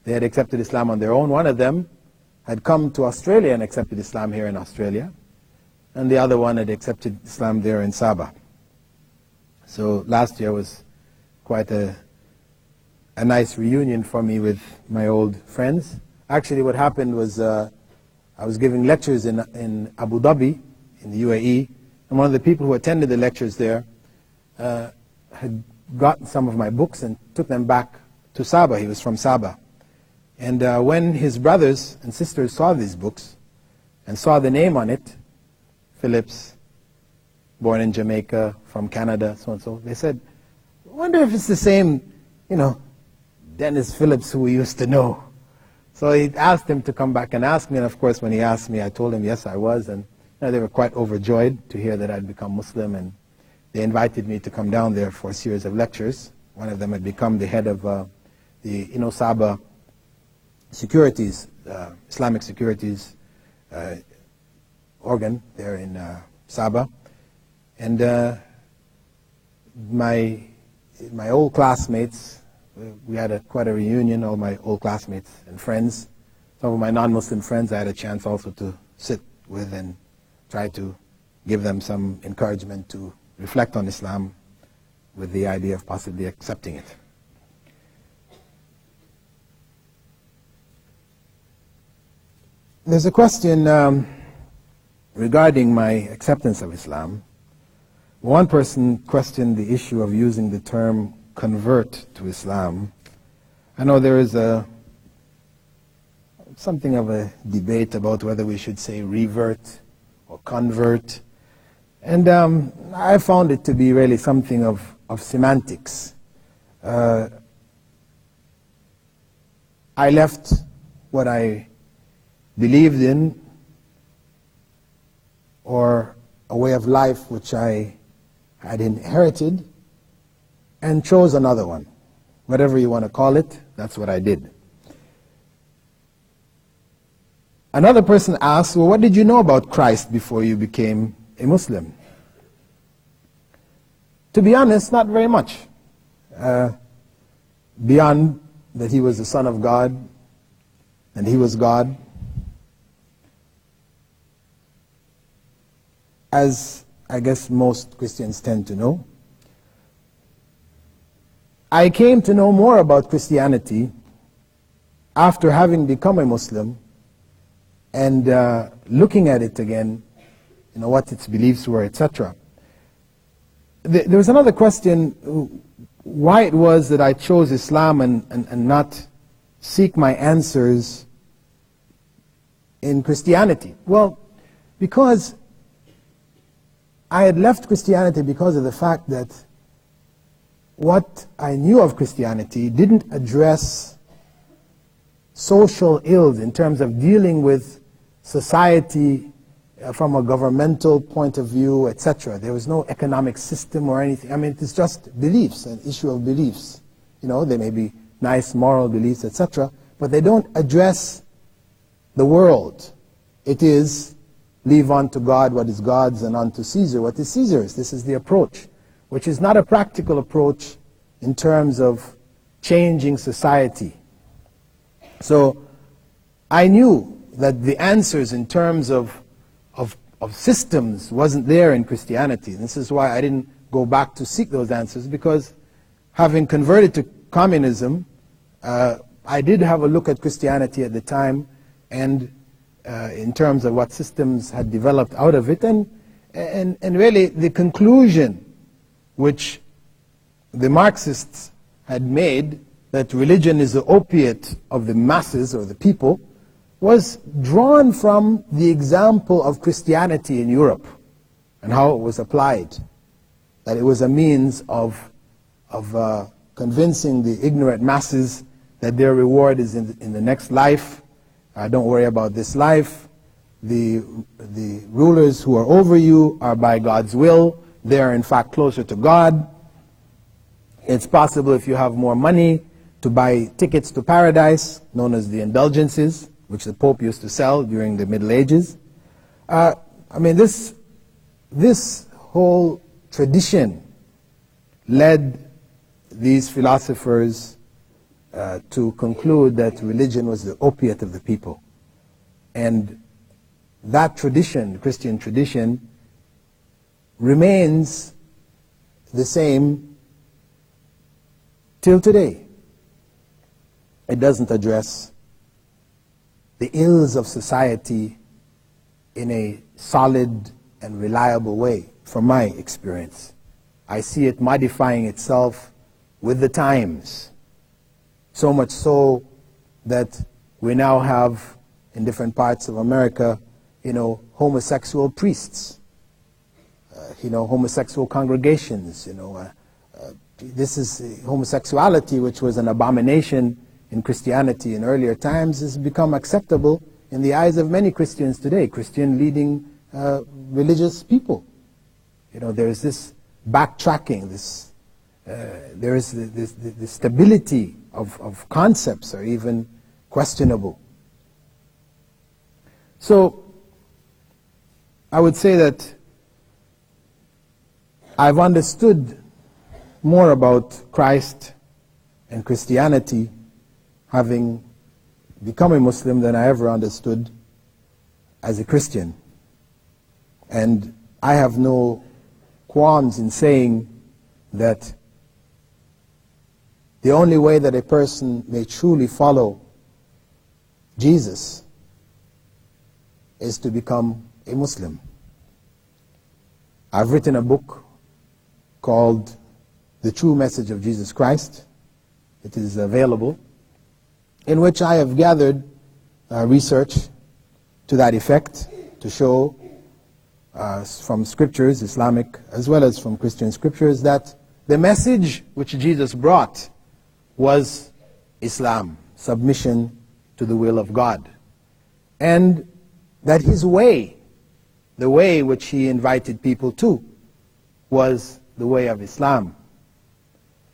They had accepted Islam on their own. One of them had come to Australia and accepted Islam here in Australia, and the other one had accepted Islam there in Sabah. So last year was quite a nice reunion for me with my old friends. Actually, what happened was I was giving lectures in Abu Dhabi, in the UAE, and one of the people who attended the lectures there had gotten some of my books and took them back to Sabah. He was from Sabah. And when his brothers and sisters saw these books and saw the name on it, Phillips, born in Jamaica, from Canada, so and so, they said, I wonder if it's the same, Dennis Phillips who we used to know. So he asked him to come back and ask me, and of course when he asked me, I told him yes, I was, and they were quite overjoyed to hear that I'd become Muslim, and they invited me to come down there for a series of lectures. One of them had become the head of the Sabah securities, Islamic securities organ there in Sabah. And my old classmates, We had quite a reunion, all my old classmates and friends. Some of my non-Muslim friends I had a chance also to sit with and try to give them some encouragement to reflect on Islam with the idea of possibly accepting it. There's a question regarding my acceptance of Islam. One person questioned the issue of using the term convert to Islam. I know there is something of a debate about whether we should say revert or convert. And I found it to be really something of semantics. I left what I believed in, or a way of life which I had inherited, and chose another one. Whatever you want to call it, that's what I did. Another person asked, well, what did you know about Christ before you became a Muslim? To be honest, not very much. Beyond that he was the Son of God, and he was God. As I guess most Christians tend to know. I came to know more about Christianity after having become a Muslim and looking at it again, what its beliefs were, etc. There was another question, why it was that I chose Islam and not seek my answers in Christianity. Well, because I had left Christianity because of the fact that what I knew of Christianity didn't address social ills in terms of dealing with society from a governmental point of view, etc. There was no economic system or anything. I mean, it's just beliefs, an issue of beliefs. They may be nice moral beliefs, etc., but they don't address the world. It is leave unto God what is God's and unto Caesar what is Caesar's. This is the approach, which is not a practical approach in terms of changing society. So I knew that the answers in terms of systems wasn't there in Christianity. And this is why I didn't go back to seek those answers, because having converted to communism, I did have a look at Christianity at the time, and in terms of what systems had developed out of it, and really the conclusion which the Marxists had made, that religion is the opiate of the masses or the people, was drawn from the example of Christianity in Europe and how it was applied. That it was a means of convincing the ignorant masses that their reward is in the next life. Don't worry about this life. The rulers who are over you are by God's will. They are in fact closer to God. It's possible, if you have more money, to buy tickets to paradise, known as the indulgences, which the Pope used to sell during the Middle Ages. I mean, this whole tradition led these philosophers to conclude that religion was the opiate of the people. And that tradition, the Christian tradition, remains the same till today. It doesn't address the ills of society in a solid and reliable way, from my experience. I see it modifying itself with the times. So much so that we now have, in different parts of America, homosexual priests, homosexual congregations. This is homosexuality, which was an abomination in Christianity in earlier times, has become acceptable in the eyes of many Christians today, Christian leading religious people. There is this backtracking, there is the stability of concepts are even questionable. So I would say that I've understood more about Christ and Christianity, having become a Muslim, than I ever understood as a Christian. And I have no qualms in saying that the only way that a person may truly follow Jesus is to become a Muslim. I've written a book called The True Message of Jesus Christ. It is available, in which I have gathered research to that effect, to show from scriptures, Islamic as well as from Christian scriptures, that the message which Jesus brought was Islam, submission to the will of God. And that his way, the way which he invited people to, was the way of Islam.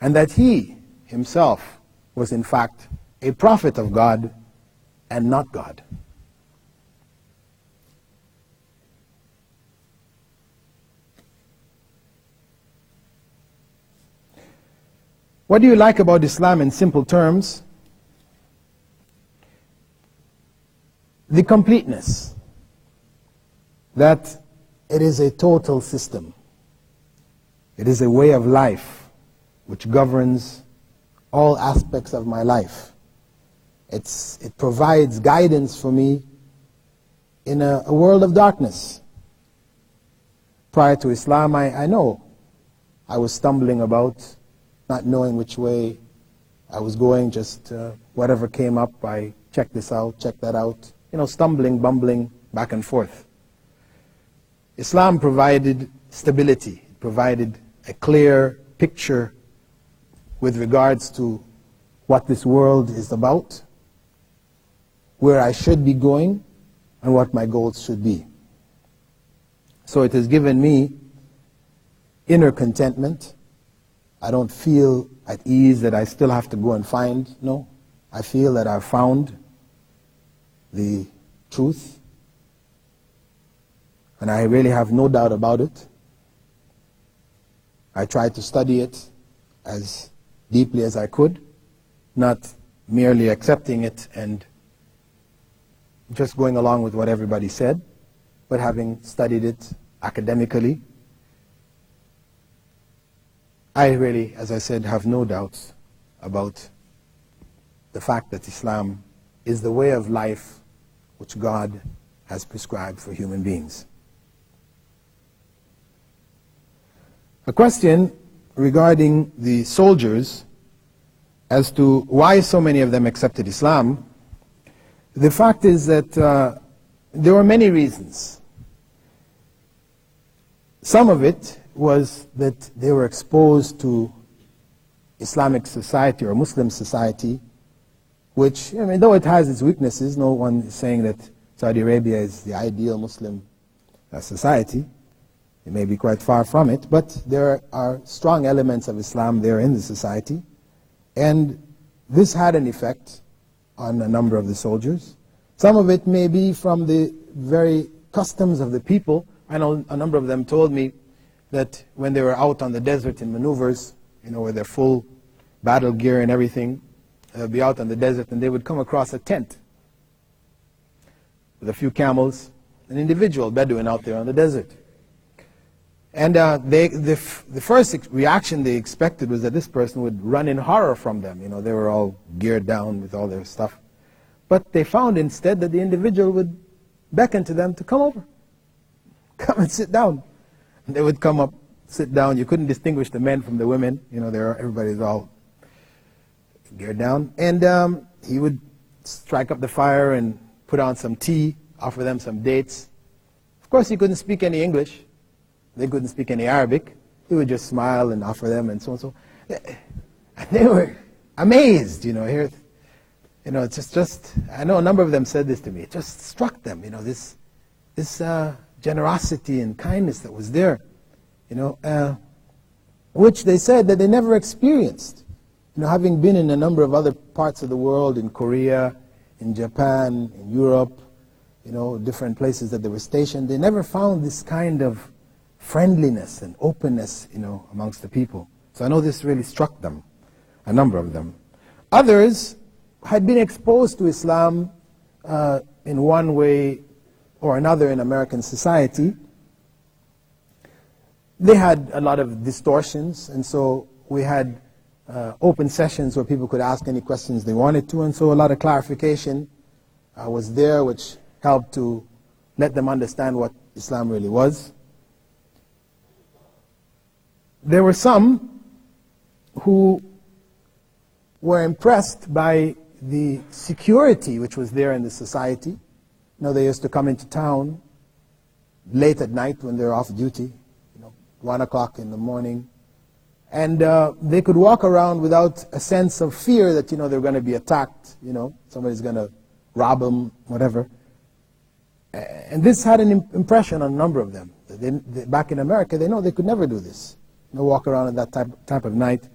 And that he himself was in fact a prophet of God and not God. What do you like about Islam in simple terms? The completeness. That it is a total system. It is a way of life which governs all aspects of my life. It provides guidance for me in a world of darkness. Prior to Islam, I know I was stumbling about, not knowing which way I was going, just whatever came up, I checked this out, checked that out, stumbling, bumbling back and forth. Islam provided stability, it provided a clear picture with regards to what this world is about, where I should be going, and what my goals should be. So it has given me inner contentment. I don't feel at ease that I still have to go and find. No, I feel that I've found the truth, and I really have no doubt about it. I tried to study it as deeply as I could, not merely accepting it and just going along with what everybody said, but having studied it academically. I really, as I said, have no doubts about the fact that Islam is the way of life which God has prescribed for human beings. A question regarding the soldiers as to why so many of them accepted Islam. The fact is that there were many reasons. Some of it was that they were exposed to Islamic society or Muslim society, which, though it has its weaknesses, no one is saying that Saudi Arabia is the ideal Muslim society. It may be quite far from it, but there are strong elements of Islam there in the society, and this had an effect on a number of the soldiers. Some of it may be from the very customs of the people. I know a number of them told me that when they were out on the desert in maneuvers, with their full battle gear and everything, they'd be out on the desert and they would come across a tent with a few camels, an individual Bedouin out there on the desert. And the first reaction they expected was that this person would run in horror from them. They were all geared down with all their stuff. But they found instead that the individual would beckon to them to come over. Come and sit down. And they would come up, sit down. You couldn't distinguish the men from the women. Everybody's all geared down. And he would strike up the fire and put on some tea, offer them some dates. Of course, he couldn't speak any English. They couldn't speak any Arabic. He would just smile and offer them and so and so. And they were amazed, here. It's just, I know a number of them said this to me. It just struck them, this generosity and kindness that was there, which they said that they never experienced. Having been in a number of other parts of the world, in Korea, in Japan, in Europe, different places that they were stationed, they never found this kind of friendliness and openness, amongst the people. So I know this really struck them, a number of them. Others had been exposed to Islam in one way or another in American society. They had a lot of distortions, and so we had open sessions where people could ask any questions they wanted to, and so a lot of clarification was there, which helped to let them understand what Islam really was. There were some who were impressed by the security which was there in the society. You know, they used to come into town late at night when they're off duty, 1 o'clock in the morning, and they could walk around without a sense of fear that, they're going to be attacked, somebody's going to rob them, whatever. And this had an impression on a number of them. Back in America, they know they could never do this. Walk around at that type of night,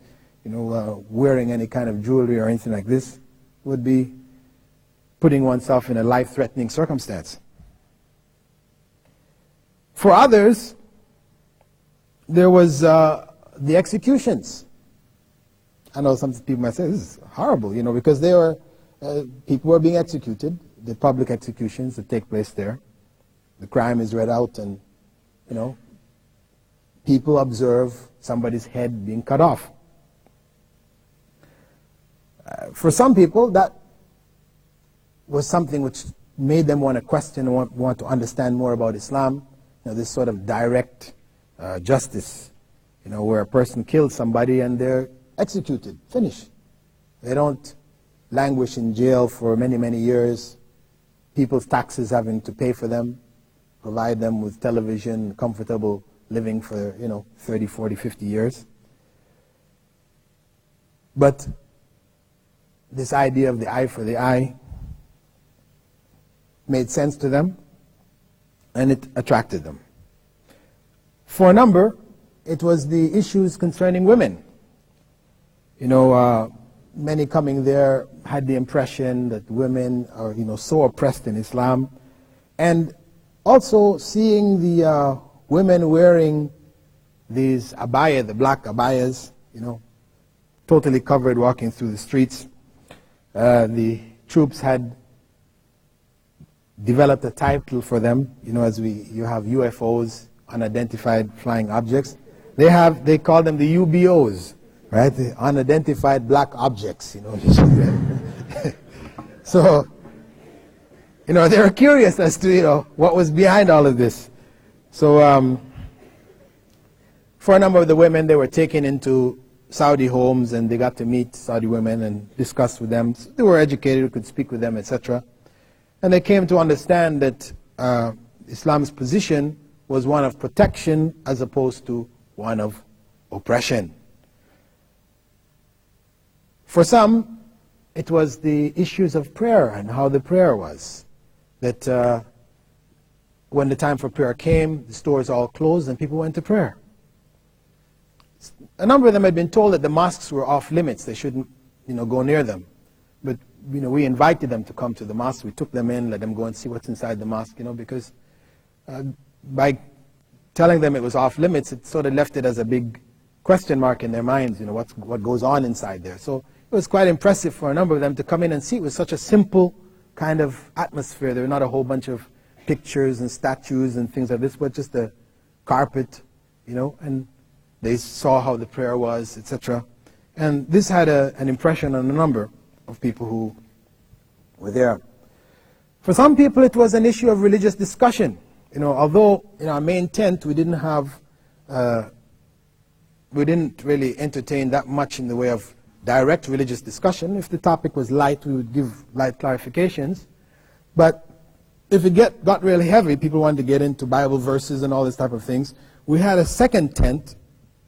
wearing any kind of jewelry or anything like this would be putting oneself in a life-threatening circumstance. For others, there was the executions. I know some people might say, this is horrible, because people were being executed, the public executions that take place there. The crime is read out and, people observe somebody's head being cut off. For some people, that was something which made them want to question and want to understand more about Islam, this sort of direct justice, where a person kills somebody and they're executed, finished. They don't languish in jail for many, many years, people's taxes having to pay for them, provide them with television, comfortable living for, 30, 40, 50 years. But this idea of the eye for the eye made sense to them, and it attracted them. For a number, it was the issues concerning women. Many coming there had the impression that women are, so oppressed in Islam, and also seeing the women wearing these abaya, the black abayas, totally covered, walking through the streets. The troops had developed a title for them, as you have UFOs, unidentified flying objects. They call them the UBOs, right? The unidentified black objects, So, they were curious as to, what was behind all of this. So, for a number of the women, they were taken into Saudi homes and they got to meet Saudi women and discuss with them. They were educated, could speak with them, etc. And they came to understand that Islam's position was one of protection as opposed to one of oppression. For some, it was the issues of prayer and how the prayer was. That when the time for prayer came, the stores all closed and people went to prayer. A number of them had been told that the mosques were off limits. They shouldn't, go near them. But, we invited them to come to the mosque. We took them in, let them go and see what's inside the mosque, because by telling them it was off limits, it sort of left it as a big question mark in their minds, what goes on inside there. So it was quite impressive for a number of them to come in and see. It was such a simple kind of atmosphere. There were not a whole bunch of pictures and statues and things like this, but just a carpet, and they saw how the prayer was, etc. And this had an impression on a number of people who were there. For some people, it was an issue of religious discussion. Although in our main tent we didn't really entertain that much in the way of direct religious discussion. If the topic was light, we would give light clarifications. But if it got really heavy, people wanted to get into Bible verses and all this type of things. We had a second tent,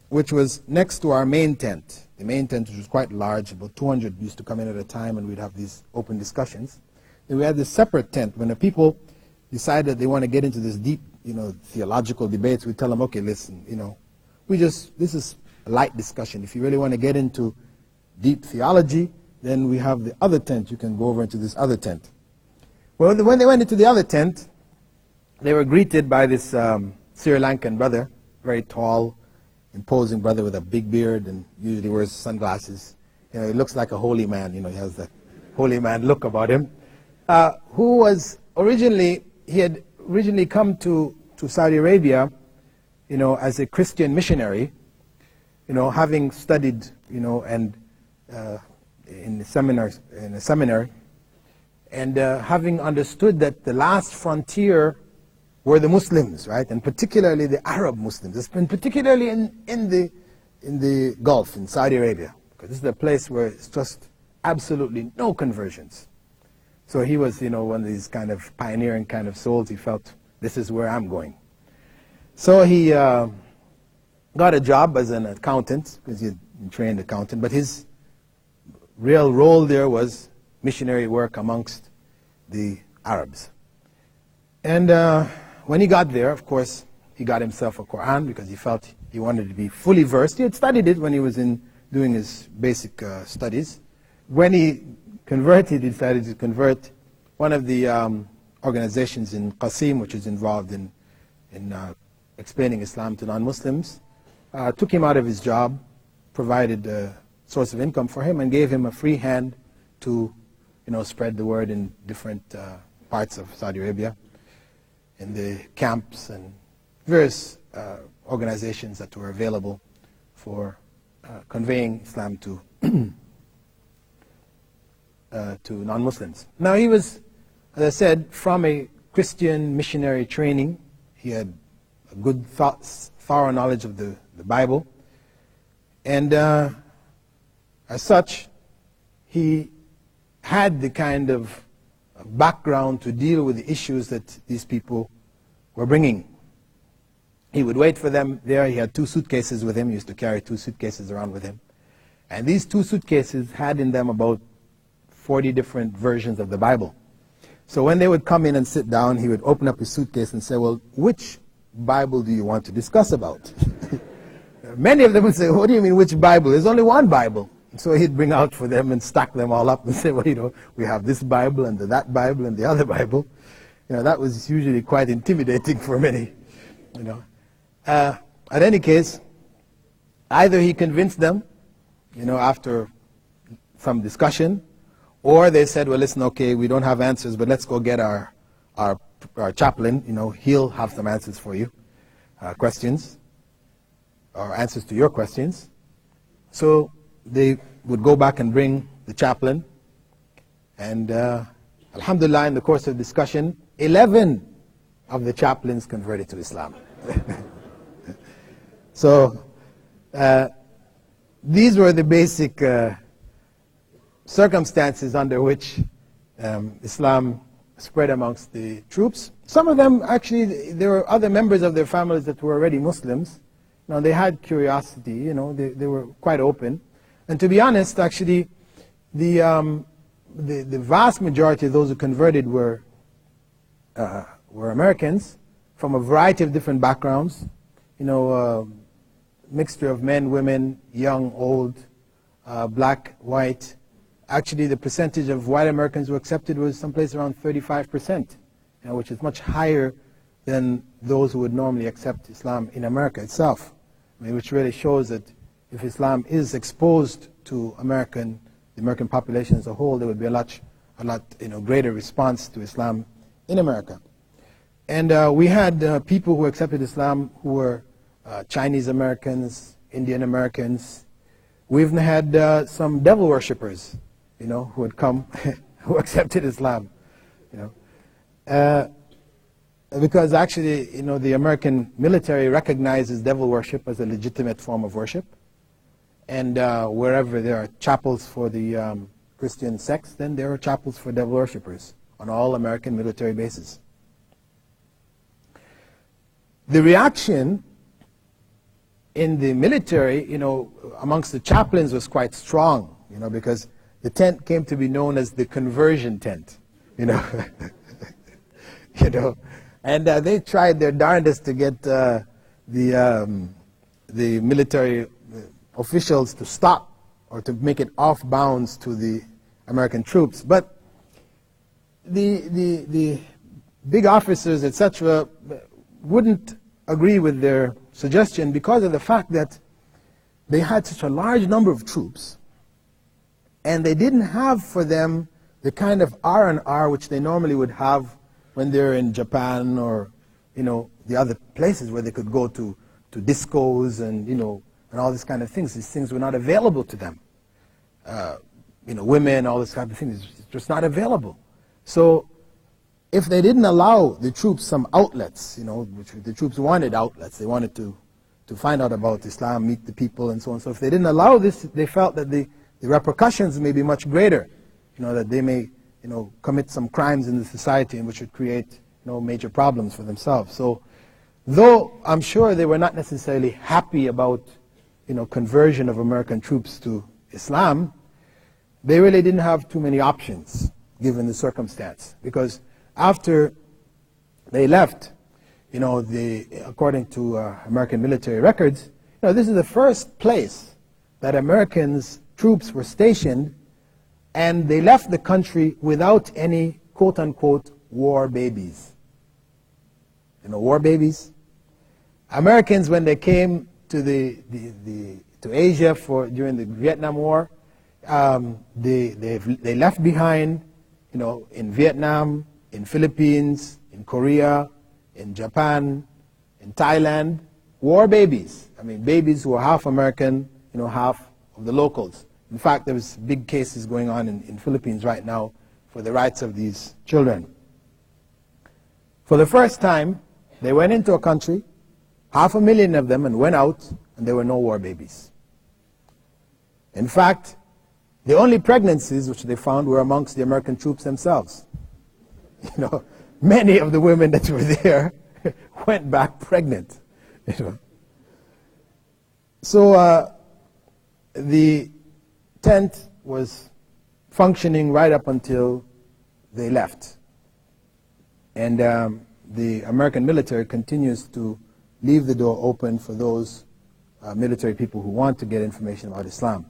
which was next to our main tent. The main tent, which was quite large, about 200 used to come in at a time, and we'd have these open discussions. Then we had this separate tent. When the people decided they want to get into this deep, theological debates, we tell them, okay, listen, this is a light discussion. If you really want to get into deep theology, then we have the other tent. You can go over into this other tent. Well, when they went into the other tent, they were greeted by this Sri Lankan brother, very tall, imposing brother with a big beard and usually wears sunglasses. You know, he looks like a holy man. You know, he has that holy man look about him. Who was originally, he had originally come to Saudi Arabia, you know, as a Christian missionary, you know, having studied, you know, and in a seminary, and having understood that the last frontier were the Muslims, right, and particularly the Arab Muslims, and particularly in the Gulf, in Saudi Arabia, because this is a place where it's just absolutely no conversions. So he was, you know, one of these kind of pioneering kind of souls. He felt, this is where I'm going. So he got a job as an accountant, because he had been trained accountant, but his real role there was missionary work amongst the Arabs. And when he got there, of course, he got himself a Quran because he felt he wanted to be fully versed. He had studied it when he was doing his basic studies. When he converted, he decided to convert. One of the organizations in Qasim, which is involved in explaining Islam to non-Muslims, took him out of his job, provided a source of income for him, and gave him a free hand to, you know, spread the word in different parts of Saudi Arabia, in the camps and various organizations that were available for conveying Islam to non-Muslims. Now he was, as I said, from a Christian missionary training. He had a good thorough knowledge of the Bible, and as such, he had the kind of background to deal with the issues that these people were bringing. He would wait for them there. He had 2 suitcases with him. He used to carry 2 suitcases around with him. And these 2 suitcases had in them about 40 different versions of the Bible. So when they would come in and sit down, he would open up his suitcase and say, well, which Bible do you want to discuss about? Many of them would say, what do you mean, which Bible? There's only one Bible. So he'd bring out for them and stack them all up and say, well, you know, we have this Bible and that Bible and the other Bible. You know, that was usually quite intimidating for many, you know. At any case, either he convinced them, you know, after some discussion, or they said, well, listen, okay, we don't have answers, but let's go get our chaplain, you know, he'll have some answers for you, questions, or answers to your questions. So they would go back and bring the chaplain, and alhamdulillah, in the course of discussion, 11 of the chaplains converted to Islam. So these were the basic circumstances under which Islam spread amongst the troops. Some of them, actually, there were other members of their families that were already Muslims. Now, they had curiosity, you know, they were quite open. And to be honest, actually, the vast majority of those who converted were Americans from a variety of different backgrounds, you know, mixture of men, women, young, old, black, white. Actually, the percentage of white Americans who accepted was someplace around 35%, you know, which is much higher than those who would normally accept Islam in America itself. I mean, which really shows that if Islam is exposed to the American population as a whole, there would be a lot, you know, greater response to Islam in America. And we had people who accepted Islam who were Chinese Americans, Indian Americans. We even had some devil worshippers, you know, who had come, who accepted Islam, you know. Because actually, you know, the American military recognizes devil worship as a legitimate form of worship. And wherever there are chapels for the Christian sects, then there are chapels for devil worshippers on all American military bases. The reaction in the military, you know, amongst the chaplains was quite strong, you know, because the tent came to be known as the conversion tent, you know. You know, and they tried their darndest to get the military officials to stop or to make it off bounds to the American troops. But the big officers, etc., wouldn't agree with their suggestion because of the fact that they had such a large number of troops And they didn't have for them the kind of R&R which they normally would have when they're in Japan or, the other places where they could go to discos and, and all these kind of things. These things were not available to them. Women, all this kind of things, it's just not available. So if they didn't allow the troops some outlets, which the troops wanted outlets, they wanted to find out about Islam, meet the people and so on. So if they didn't allow this, they felt that the repercussions may be much greater, that they may, commit some crimes in the society and which would create, major problems for themselves. So though I'm sure they were not necessarily happy about, conversion of American troops to Islam, they really didn't have too many options given the circumstance. Because after they left, according to American military records, this is the first place that Americans troops were stationed, and they left the country without any quote-unquote war babies. War babies. Americans, when they came to to Asia during the Vietnam War, they left behind, in Vietnam, in Philippines, in Korea, in Japan, in Thailand, war babies. I mean, babies who are half American, half of the locals. In fact, there's big cases going on in Philippines right now for the rights of these children. For the first time, they went into a country, 500,000 of them, and went out, and there were no war babies. In fact, the only pregnancies which they found were amongst the American troops themselves. Many of the women that were there went back pregnant. So the tent was functioning right up until they left. And the American military continues to leave the door open for those military people who want to get information about Islam.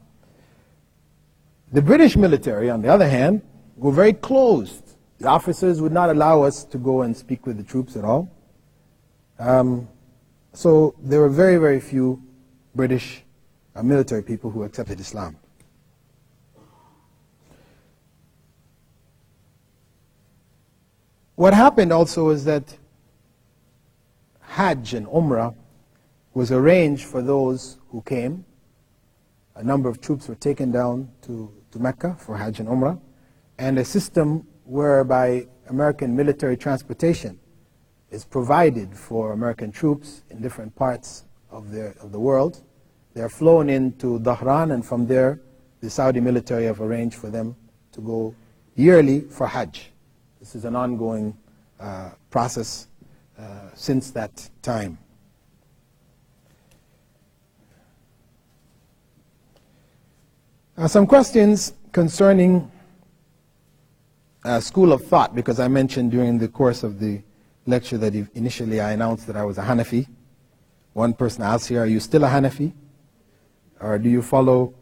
The British military, on the other hand, were very closed. The officers would not allow us to go and speak with the troops at all. So there were very, very few British military people who accepted Islam. What happened also is that Hajj and Umrah was arranged for those who came. A number of troops were taken down to Mecca for Hajj and Umrah, and a system whereby American military transportation is provided for American troops in different parts of the world. They are flown into Dhahran, and from there the Saudi military have arranged for them to go yearly for Hajj. This is an ongoing process since that time. Some questions concerning school of thought, because I mentioned during the course of the lecture that initially I announced that I was a Hanafi. One person asked here, are you still a Hanafi? Or do you follow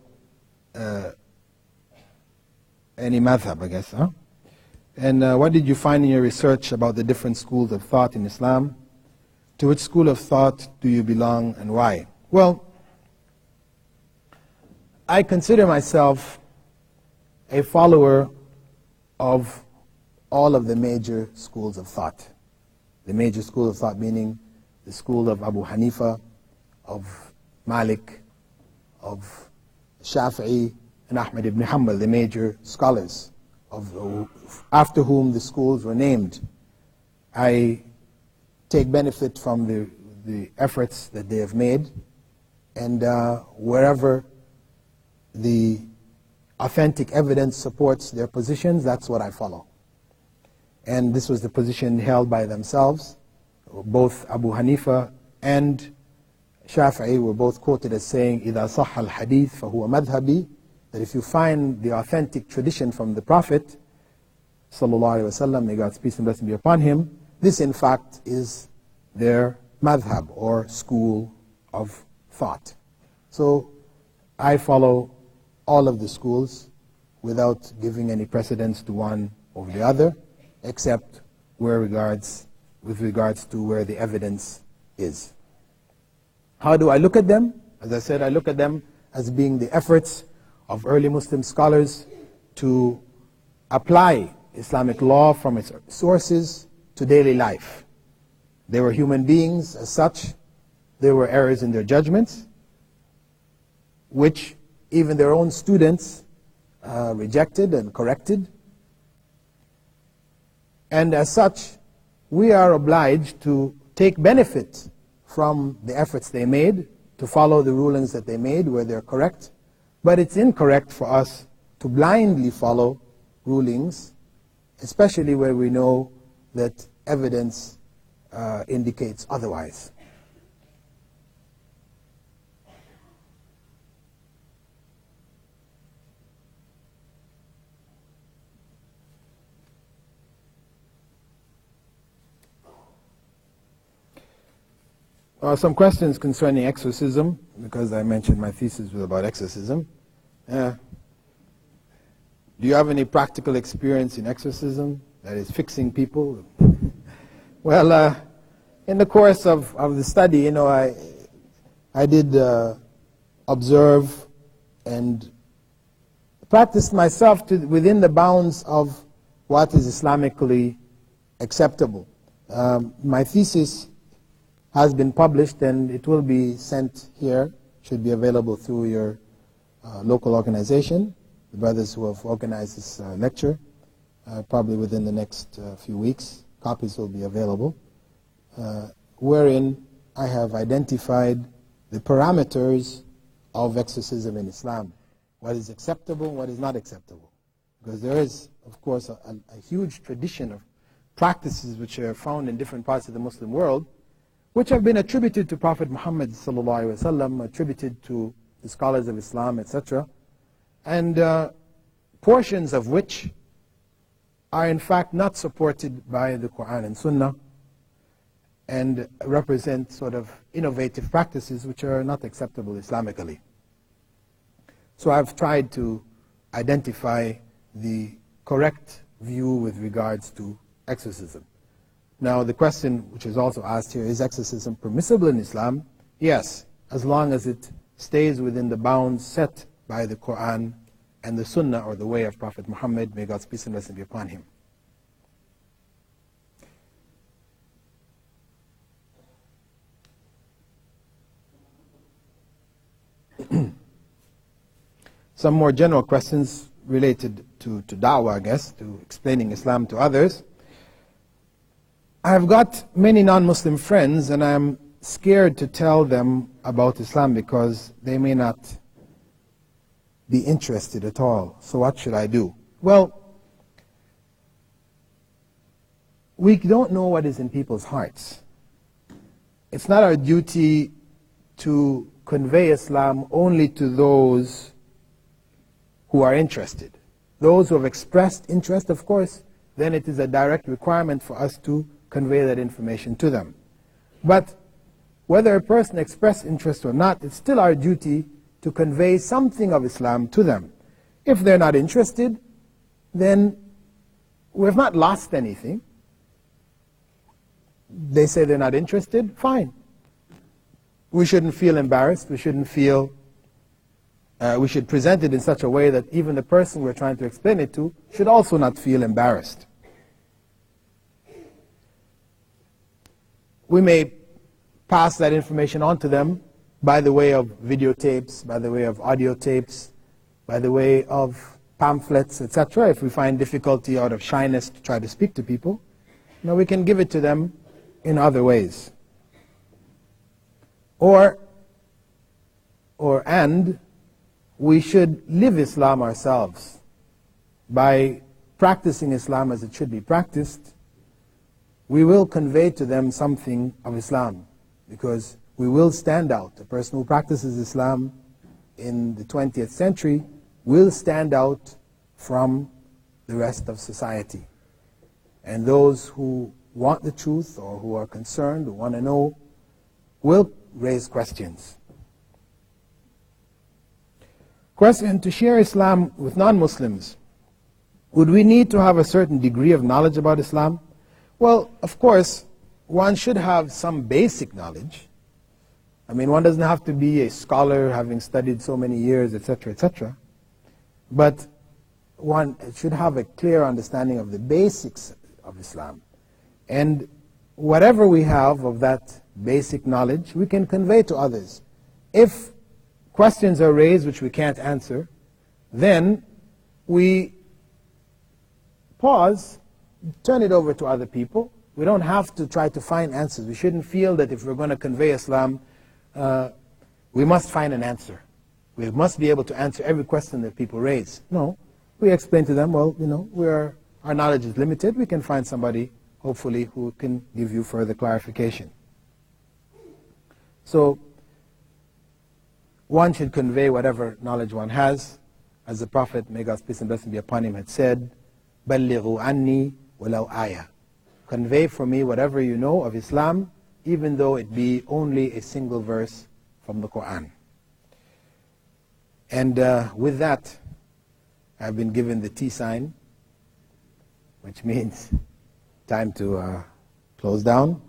any madhab, I guess, huh? And what did you find in your research about the different schools of thought in Islam? To which school of thought do you belong and why? Well, I consider myself a follower of all of the major schools of thought. The major school of thought meaning the school of Abu Hanifa, of Malik, of Shafi'i, and Ahmad ibn Hanbal, the major scholars after whom the schools were named. I take benefit from the efforts that they have made, and wherever the authentic evidence supports their positions, that's what I follow. And this was the position held by themselves. Both Abu Hanifa and Shafi'i were both quoted as saying, إِذَا صَحَّ الْحَدِيث فَهُوَ مَذْهَبِي, that if you find the authentic tradition from the Prophet, sallallahu alaihi wasallam, may God's peace and blessing be upon him, this in fact is their madhab, or school of thought. So I follow all of the schools without giving any precedence to one over the other, except with regards to where the evidence is. How do I look at them? As I said, I look at them as being the efforts of early Muslim scholars to apply Islamic law from its sources to daily life. They were human beings as such. There were errors in their judgments, which even their own students rejected and corrected. And as such, we are obliged to take benefit from the efforts they made, to follow the rulings that they made where they're correct. But it's incorrect for us to blindly follow rulings, especially where we know that evidence indicates otherwise. Some questions concerning exorcism, because I mentioned my thesis was about exorcism. Do you have any practical experience in exorcism, that is fixing people? Well, in the course of the study, you know, I did observe and practice myself within the bounds of what is Islamically acceptable. My thesis has been published and it will be sent here, should be available through your local organization, the brothers who have organized this lecture, probably within the next few weeks. Copies will be available, wherein I have identified the parameters of exorcism in Islam, what is acceptable, what is not acceptable. Because there is, of course, a huge tradition of practices which are found in different parts of the Muslim world, which have been attributed to Prophet Muhammad ﷺ, attributed to the scholars of Islam, etc., and portions of which are in fact not supported by the Quran and Sunnah, and represent sort of innovative practices which are not acceptable Islamically. So I've tried to identify the correct view with regards to exorcism. Now the question which is also asked here, is exorcism permissible in Islam? Yes, as long as it stays within the bounds set by the Quran and the Sunnah, or the way of Prophet Muhammad, may God's peace and blessing be upon him. Some more general questions related to da'wah, I guess, to explaining Islam to others. I've got many non-Muslim friends and I'm scared to tell them about Islam because they may not be interested at all. So what should I do? Well, we don't know what is in people's hearts. It's not our duty to convey Islam only to those who are interested. Those who have expressed interest, of course, then it is a direct requirement for us to convey that information to them. But whether a person expressed interest or not, it's still our duty to convey something of Islam to them. If they're not interested, then we have not lost anything. They say they're not interested, fine. We shouldn't feel embarrassed. We shouldn't feel, we should present it in such a way that even the person we're trying to explain it to should also not feel embarrassed. We may pass that information on to them by the way of videotapes, by the way of audio tapes, by the way of pamphlets, etc. If we find difficulty out of shyness to try to speak to people, we can give it to them in other ways. And we should live Islam ourselves by practicing Islam as it should be practiced. We will convey to them something of Islam, because we will stand out. A person who practices Islam in the 20th century will stand out from the rest of society. And those who want the truth or who are concerned, who want to know, will raise questions. Question: to share Islam with non-Muslims, would we need to have a certain degree of knowledge about Islam? Well, of course, one should have some basic knowledge. I mean, one doesn't have to be a scholar having studied so many years, etc., etc. But one should have a clear understanding of the basics of Islam. And whatever we have of that basic knowledge, we can convey to others. If questions are raised which we can't answer, then we pause, turn it over to other people. We don't have to try to find answers. We shouldn't feel that if we're going to convey Islam, we must find an answer. We must be able to answer every question that people raise. No. We explain to them, well, our knowledge is limited. We can find somebody, hopefully, who can give you further clarification. So, one should convey whatever knowledge one has. As the Prophet, may God's peace and blessing be upon him, had said, بَلِّغُوا عَنِّي وَلَوْ آيَةً. Convey for me whatever you know of Islam, even though it be only a single verse from the Quran. And with that, I've been given the T sign, which means time to close down.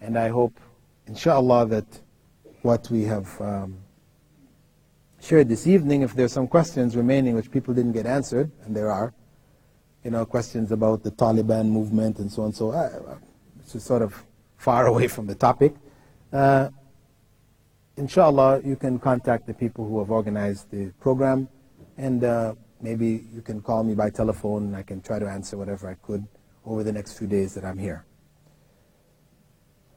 And I hope, inshallah, that what we have shared this evening, if there's some questions remaining which people didn't get answered, and there are, questions about the Taliban movement and so on, it's just sort of far away from the topic. Inshallah, you can contact the people who have organized the program, and maybe you can call me by telephone, and I can try to answer whatever I could over the next few days that I'm here.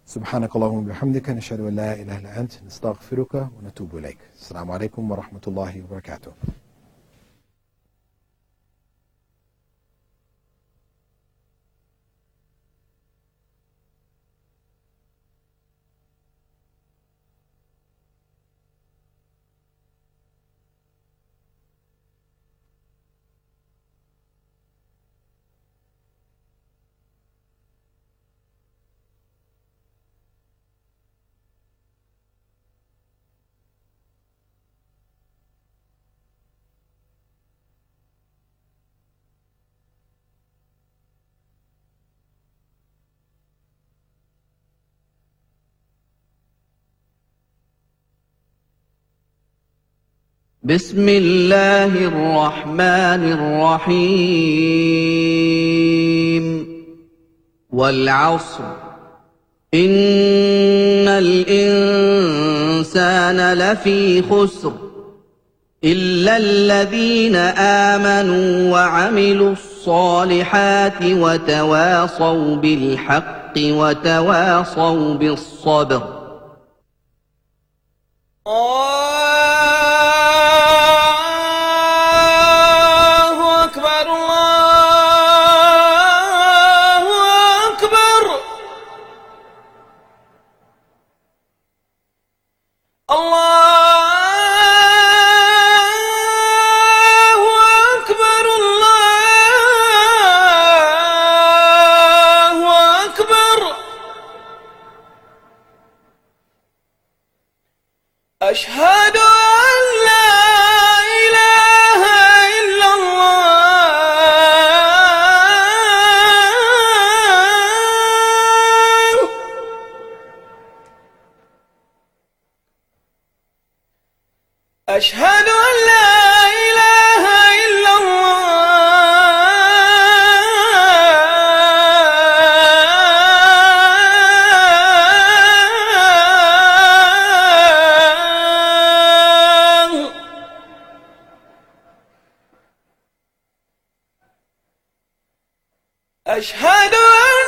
سبحانك اللهم وبحمدك نشهد أن لا إله إلا أنت نستغفرك ونتوب إليك. السلام عليكم ورحمة الله وبركاته. بسم الله الرحمن الرحيم والعصر إن الإنسان لفي خسر إلا الذين آمنوا وعملوا الصالحات وتواصوا بالحق وتواصوا بالصبر. أشهد أن لا إله إلا الله أشهد أن لا إله إلا أشهد أن